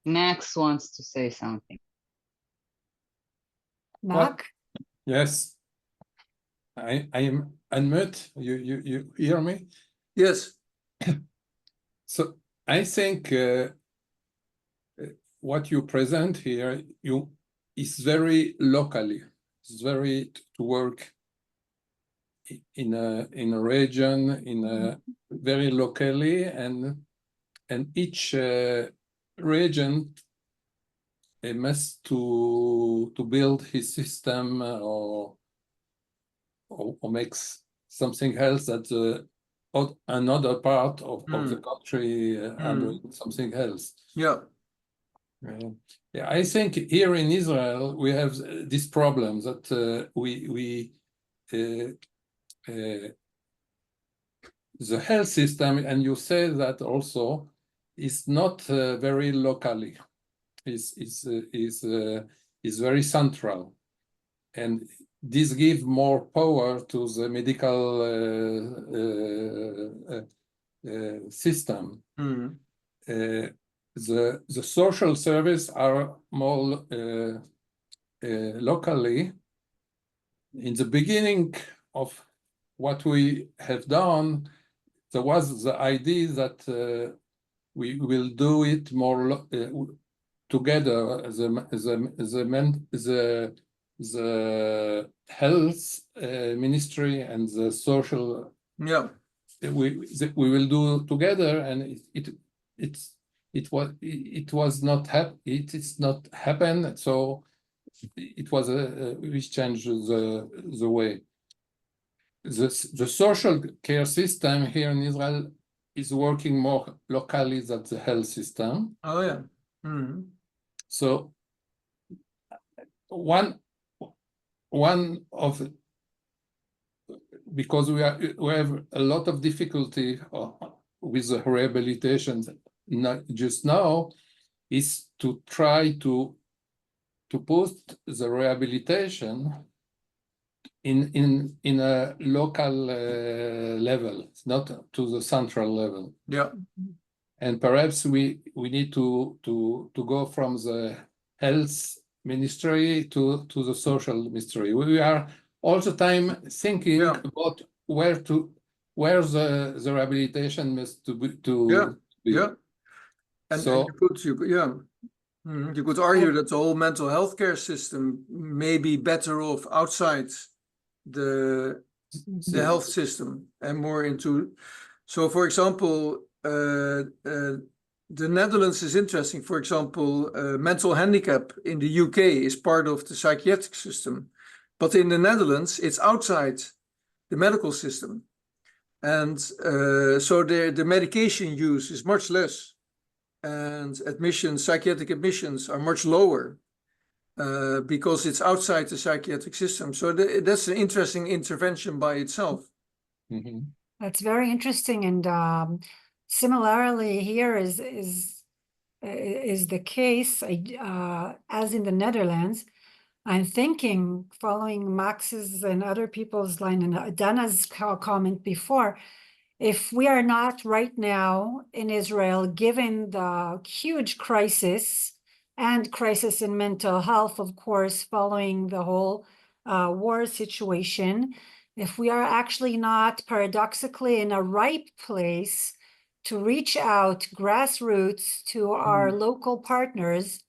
Max wants to say something. Mark? Yes. I am unmute. You hear me? Yes. So I think what you present here is very locally. It's very to work in a region, very locally, and each region must to build his system or makes something else that another part of the country are doing something else. Yeah. Yeah, I think here in Israel we have this problem that the health system, and you say that also, is not very locally. Is very central, and this gives more power to the medical system. The social service are more locally. In the beginning of what we have done, there was the idea that we will do it more together. The health ministry and the social, we will do together, and it is not happen. So it was we changed the way. The social care system here in Israel is working more locally than the health system. Oh yeah. So one of, because we have a lot of difficulty with the rehabilitation just now, is to try to put the rehabilitation in a local level, not to the central level. Yeah. and perhaps we need to go from the health ministry to the social ministry. We are all the time thinking about where the rehabilitation must be. And So you could argue that the whole mental health care system may be better off outside the health system and more into. So, for example, the Netherlands is interesting. For example, mental handicap in the UK is part of the psychiatric system, but in the Netherlands, it's outside the medical system. And so the medication use is much less, and psychiatric admissions are much lower because it's outside the psychiatric system. So that's an interesting intervention by itself. Mm-hmm. That's very interesting, and similarly here is the case as in the Netherlands. I'm thinking, following Max's and other people's line and Dana's comment before, if we are not right now in Israel, given the huge crisis and crisis in mental health, of course, following the whole war situation, if we are actually not paradoxically in a ripe place to reach out grassroots to our local partners,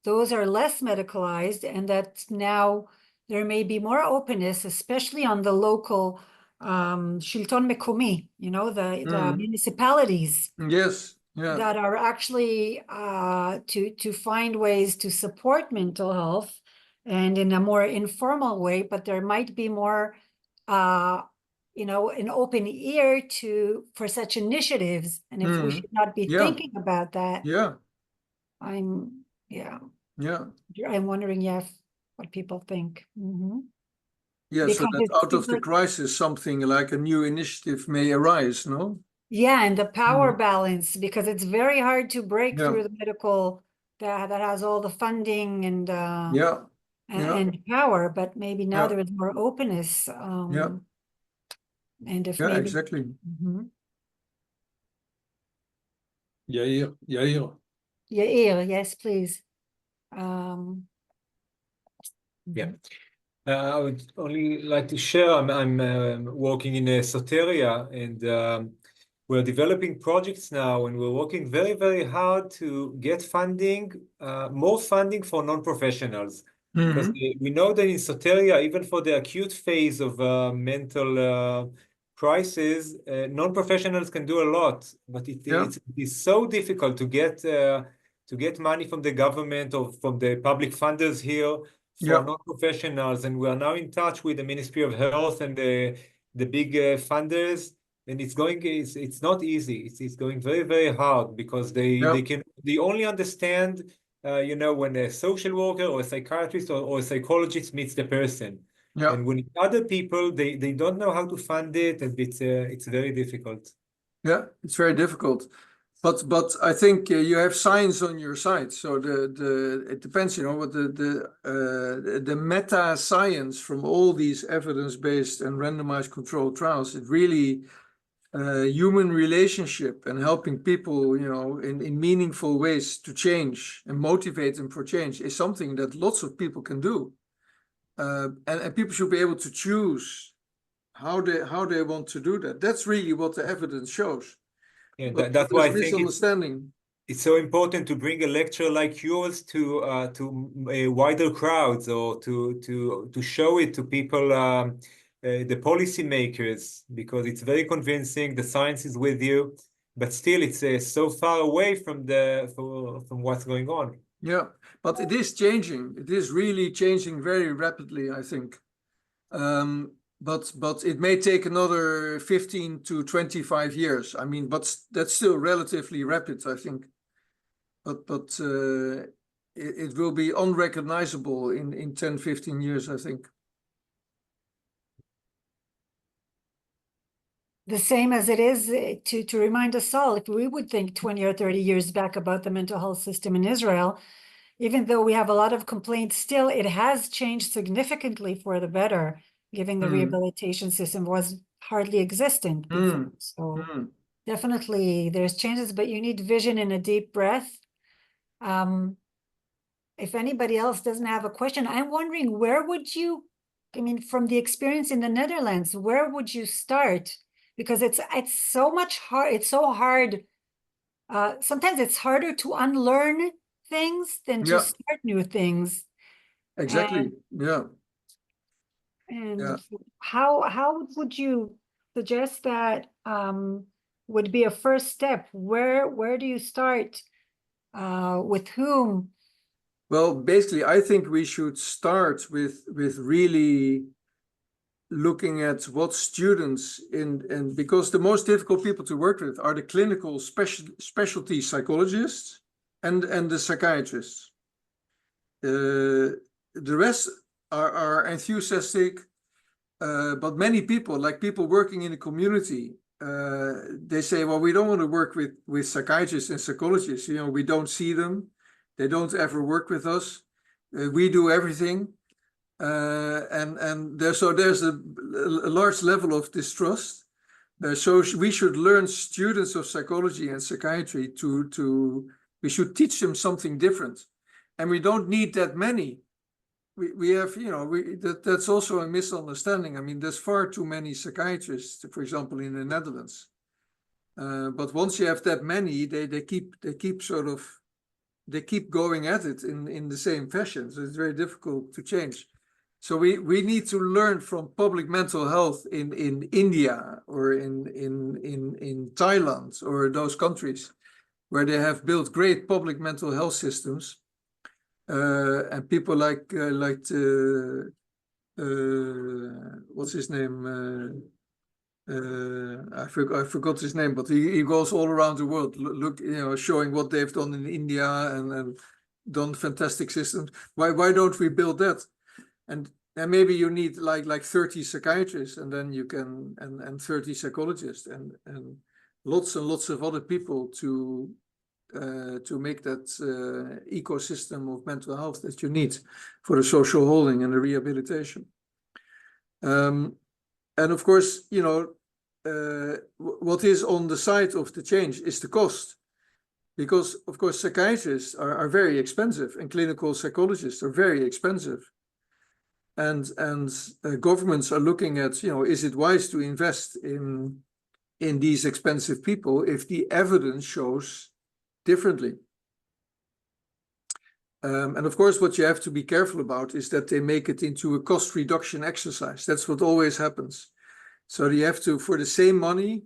those are less medicalized, and that now there may be more openness, especially on the local Shilton Mekomi, the municipalities. Yes. Yeah. That are actually to find ways to support mental health and in a more informal way, but there might be more an open ear for such initiatives. And if we should not be thinking about that, I'm wondering what people think. Yeah, so that out of the crisis, something like a new initiative may arise, no? Yeah, and the power balance, because it's very hard to break through the medical that has all the funding and power, but maybe now there is more openness. And if maybe exactly. Yair. Yair, yes, please. I would only like to share, I'm working in Soteria, and we're developing projects now, and we're working very, very hard to get funding, more funding for non-professionals. Because we know that in Soteria, even for the acute phase of mental crisis, non-professionals can do a lot, but it's so difficult to get money from the government or from the public funders here for non-professionals. And we are now in touch with the Ministry of Health and the big funders, and it's not easy. It's going very, very hard, because they only understand when a social worker or a psychiatrist or a psychologist meets the person. And when it's other people, they don't know how to fund it, and it's very difficult. Yeah, it's very difficult. But I think you have science on your side. So it depends, what the meta science from all these evidence-based and randomized controlled trials. It really human relationship and helping people, in meaningful ways to change and motivate them for change is something that lots of people can do. And people should be able to choose how they want to do that. That's really what the evidence shows. Yeah, that's why I think it's so important to bring a lecture like yours to wider crowds, or to show it to people, the policymakers, because it's very convincing. The science is with you, but still it's so far away from what's going on. Yeah, but it is changing. It is really changing very rapidly, I think. But it may take another 15 to 25 years. I mean, but that's still relatively rapid, I think. But it will be unrecognizable in 10, 15 years, I think. The same as it is to remind us all, if we would think 20 or 30 years back about the mental health system in Israel, even though we have a lot of complaints still, it has changed significantly for the better, given the rehabilitation system was hardly existent before. So definitely there's changes, but you need vision and a deep breath. If anybody else doesn't have a question, I'm wondering, where would you, I mean, from the experience in the Netherlands, where would you start? Because it's so much hard, it's so hard. Sometimes it's harder to unlearn things than to Yeah. start new things. Exactly. Yeah. And Yeah. how would you suggest that would be a first step? Where do you start? With whom? Well, basically, I think we should start with really looking at what students and because the most difficult people to work with are the clinical specialty psychologists and the psychiatrists. The rest are enthusiastic, but many people, like people working in the community, they say, well, we don't want to work with psychiatrists and psychologists. You know, we don't see them. They don't ever work with us. We do everything. And there's a large level of distrust. So we should learn, students of psychology and psychiatry, we should teach them something different. And we don't need that many. We have, you know, that's also a misunderstanding. I mean, there's far too many psychiatrists, for example, in the Netherlands. But once you have that many, they keep going at it in the same fashion. So it's very difficult to change. So we need to learn from public mental health in India or in Thailand or those countries where they have built great public mental health systems. And people like what's his name? I forgot his name, but he goes all around the world, look, you know, showing what they've done in India and done fantastic systems. Why don't we build that? And maybe you need like 30 psychiatrists, and then you can and 30 psychologists and lots and lots of other people to make that ecosystem of mental health that you need for the social holding and the rehabilitation. And of course, you know, what is on the side of the change is the cost. Because, of course, psychiatrists are very expensive and clinical psychologists are very expensive. And governments are looking at, you know, is it wise to invest in these expensive people if the evidence shows differently? And of course, what you have to be careful about is that they make it into a cost reduction exercise. That's what always happens. So you have to, for the same money,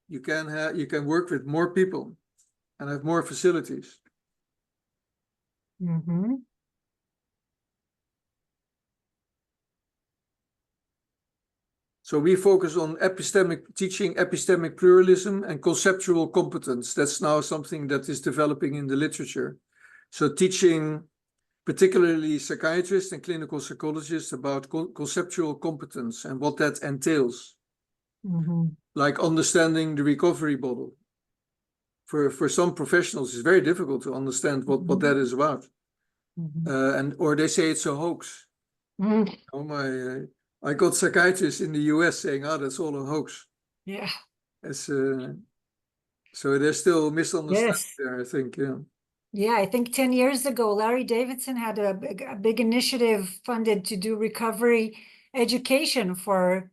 you can work with more people and have more facilities. Mm-hmm. So we focus on teaching epistemic pluralism and conceptual competence. That's now something that is developing in the literature. So teaching particularly psychiatrists and clinical psychologists about conceptual competence and what that entails. Mm-hmm. Like understanding the recovery model. For some professionals, it's very difficult to understand what that is about. Mm-hmm. Or they say it's a hoax. Mm-hmm. Oh my, I got psychiatrists in the US saying, oh, that's all a hoax. Yeah. So there's still misunderstanding Yes. there, I think, yeah. Yeah, I think 10 years ago, Larry Davidson had a big initiative funded to do recovery education for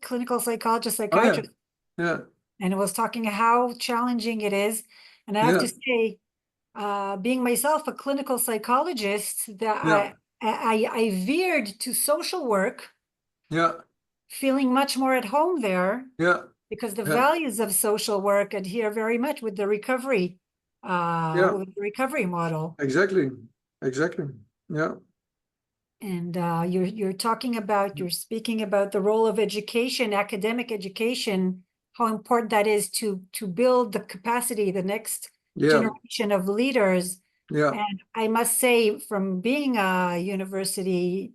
clinical psychologists, psychiatrists. Oh, yeah. And it was talking how challenging it is. And I have to say, being myself a clinical psychologist, that I veered to social work, feeling much more at home there, because the values of social work adhere very much with the recovery, with the recovery model. Exactly. Yeah. And you're speaking about the role of education, academic education, how important that is to build the capacity, the next generation of leaders. And I must say, from being a university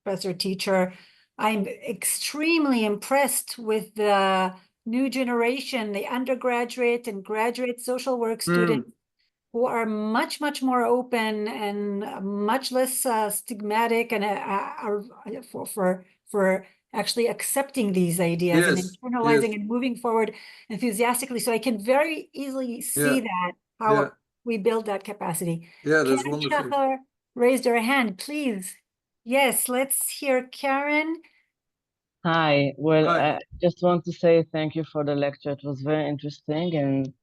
professor teacher, I'm extremely impressed with the new generation, the undergraduate and graduate social work students who are much, much more open and much less stigmatic and for actually accepting these ideas and Yes, internalizing yes, and moving forward enthusiastically. So I can very easily see yeah, that, yeah, how we build that capacity. yeah, that's Karen wonderful. Shachar raised her hand, please. Yes, let's hear Karen. Hi. Well, Hi. I just want to say thank you for the lecture. It was very interesting, and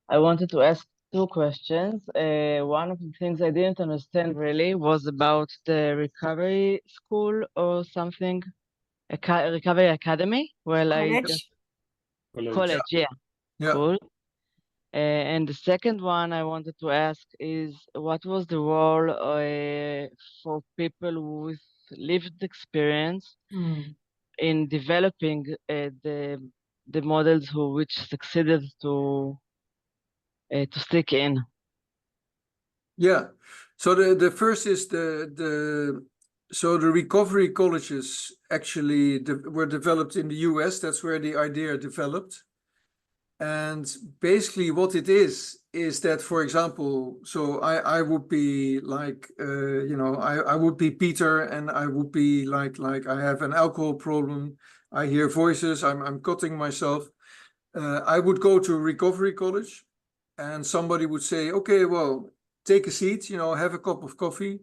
I wanted to ask two questions. One of the things I didn't understand really was about the recovery school or something, recovery academy. Well, I just college, yeah, Yeah. cool. And the second one I wanted to ask is what was the role for people with lived experience in developing the models which succeeded to stick in? Yeah. So the first is so the recovery colleges actually were developed in the US. That's where the idea developed. And basically what it is that, for example, so I would be like, I would be Peter, and I would be like I have an alcohol problem. I hear voices, I'm cutting myself. I would go to a recovery college, and somebody would say, okay, well, take a seat, have a cup of coffee.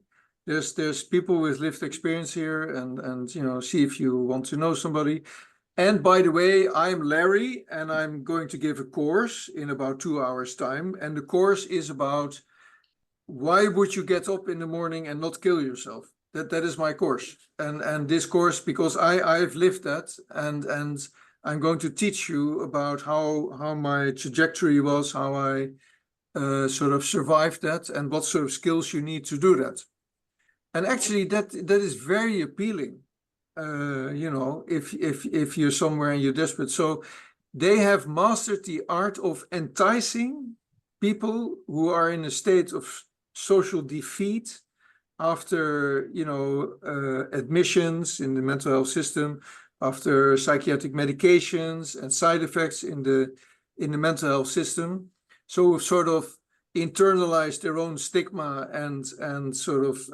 There's people with lived experience here, and see if you want to know somebody. And by the way, I'm Larry, and I'm going to give a course in about 2 hours' time. And the course is about why would you get up in the morning and not kill yourself? That is my course. And this course, because I've lived that, and I'm going to teach you about how my trajectory was, how I sort of survived that, and what sort of skills you need to do that. And actually, that is very appealing. If you're somewhere and you're desperate. So they have mastered the art of enticing people who are in a state of social defeat after, admissions in the mental health system, after psychiatric medications and side effects in the mental health system. So sort of internalize their own stigma and sort of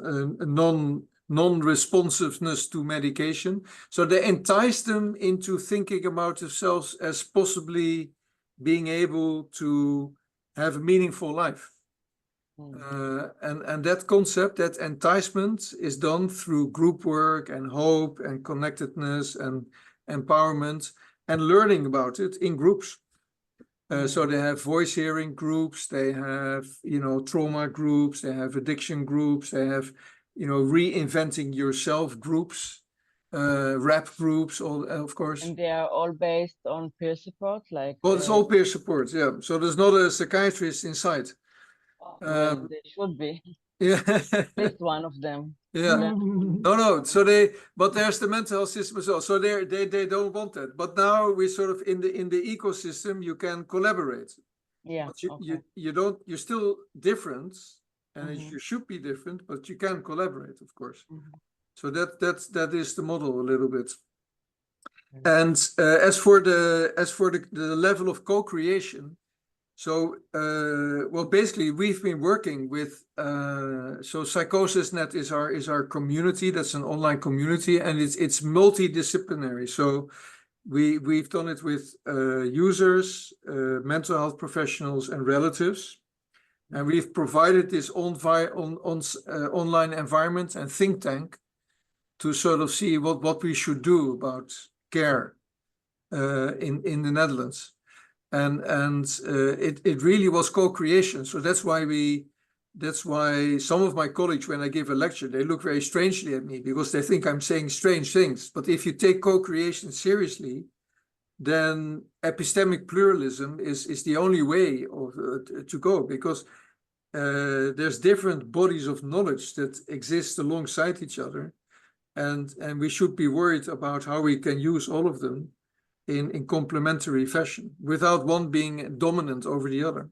non-responsiveness to medication. So they entice them into thinking about themselves as possibly being able to have a meaningful life. And that concept, that enticement, is done through group work and hope and connectedness and empowerment and learning about it in groups. So they have voice hearing groups, they have, trauma groups, they have addiction groups, they have, reinventing yourself groups, rap groups, all, of course. And they are all based on peer support, like. Well, it's all peer support, yeah. So there's not a psychiatrist inside. Well, they should be. Yeah. At least one of them. Yeah. No. So but there's the mental health system as well. So they don't want that. But now we sort of in the ecosystem, you can collaborate. Yeah. But Okay. you're still different, and you should be different, but you can collaborate, of course. So that is the model a little bit. And as for the level of co-creation, so well, basically we've been working with so PsychosisNet is our community. That's an online community, and it's multidisciplinary. So we've done it with users, mental health professionals, and relatives, and we've provided this online environment and think tank to sort of see what we should do about care in the Netherlands. And it really was co-creation. So that's why some of my colleagues, when I give a lecture, they look very strangely at me because they think I'm saying strange things. But if you take co-creation seriously, then epistemic pluralism is the only way to go, because there's different bodies of knowledge that exist alongside each other, and we should be worried about how we can use all of them in complementary fashion without one being dominant over the other.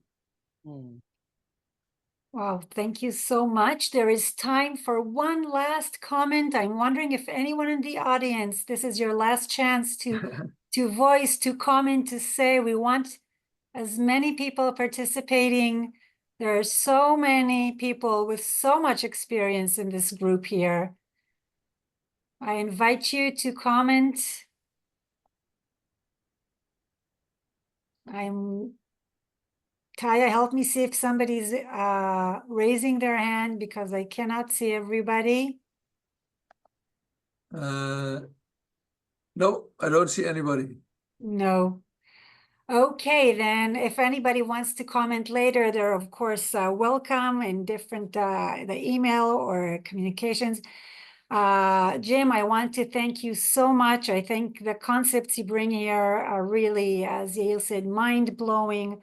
Wow, thank you so much. There is time for one last comment. I'm wondering if anyone in the audience, this is your last chance to voice, to comment, to say. We want as many people participating. There are so many people with so much experience in this group here. I invite you to comment. Taya, help me see if somebody's raising their hand because I cannot see everybody. No, I don't see anybody. No. Okay, then if anybody wants to comment later, they're of course welcome in different the email or communications. Jim, I want to thank you so much. I think the concepts you bring here are really, as Yael said, mind-blowing.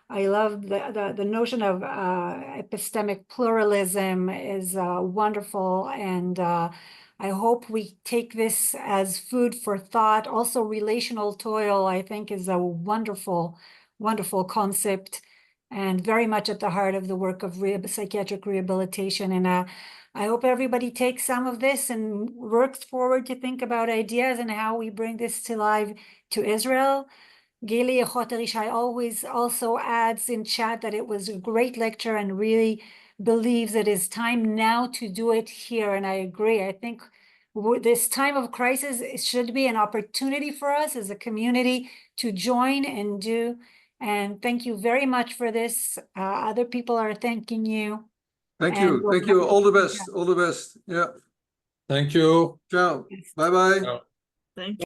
I love the notion of epistemic pluralism is wonderful, and I hope we take this as food for thought. Also, relational toil, I think, is a wonderful, wonderful concept, and very much at the heart of the work of psychiatric rehabilitation. And I hope everybody takes some of this and works forward to think about ideas and how we bring this to life to Israel. Gili Choterish always also adds in chat that it was a great lecture and really believes it is time now to do it here. And I agree. I think this time of crisis, it should be an opportunity for us as a community to join and do. And thank you very much for this. Other people are thanking you. Thank you. Thank you. All the best. All the best. Yeah. Thank you. Ciao. Bye-bye. Ciao. Thank you.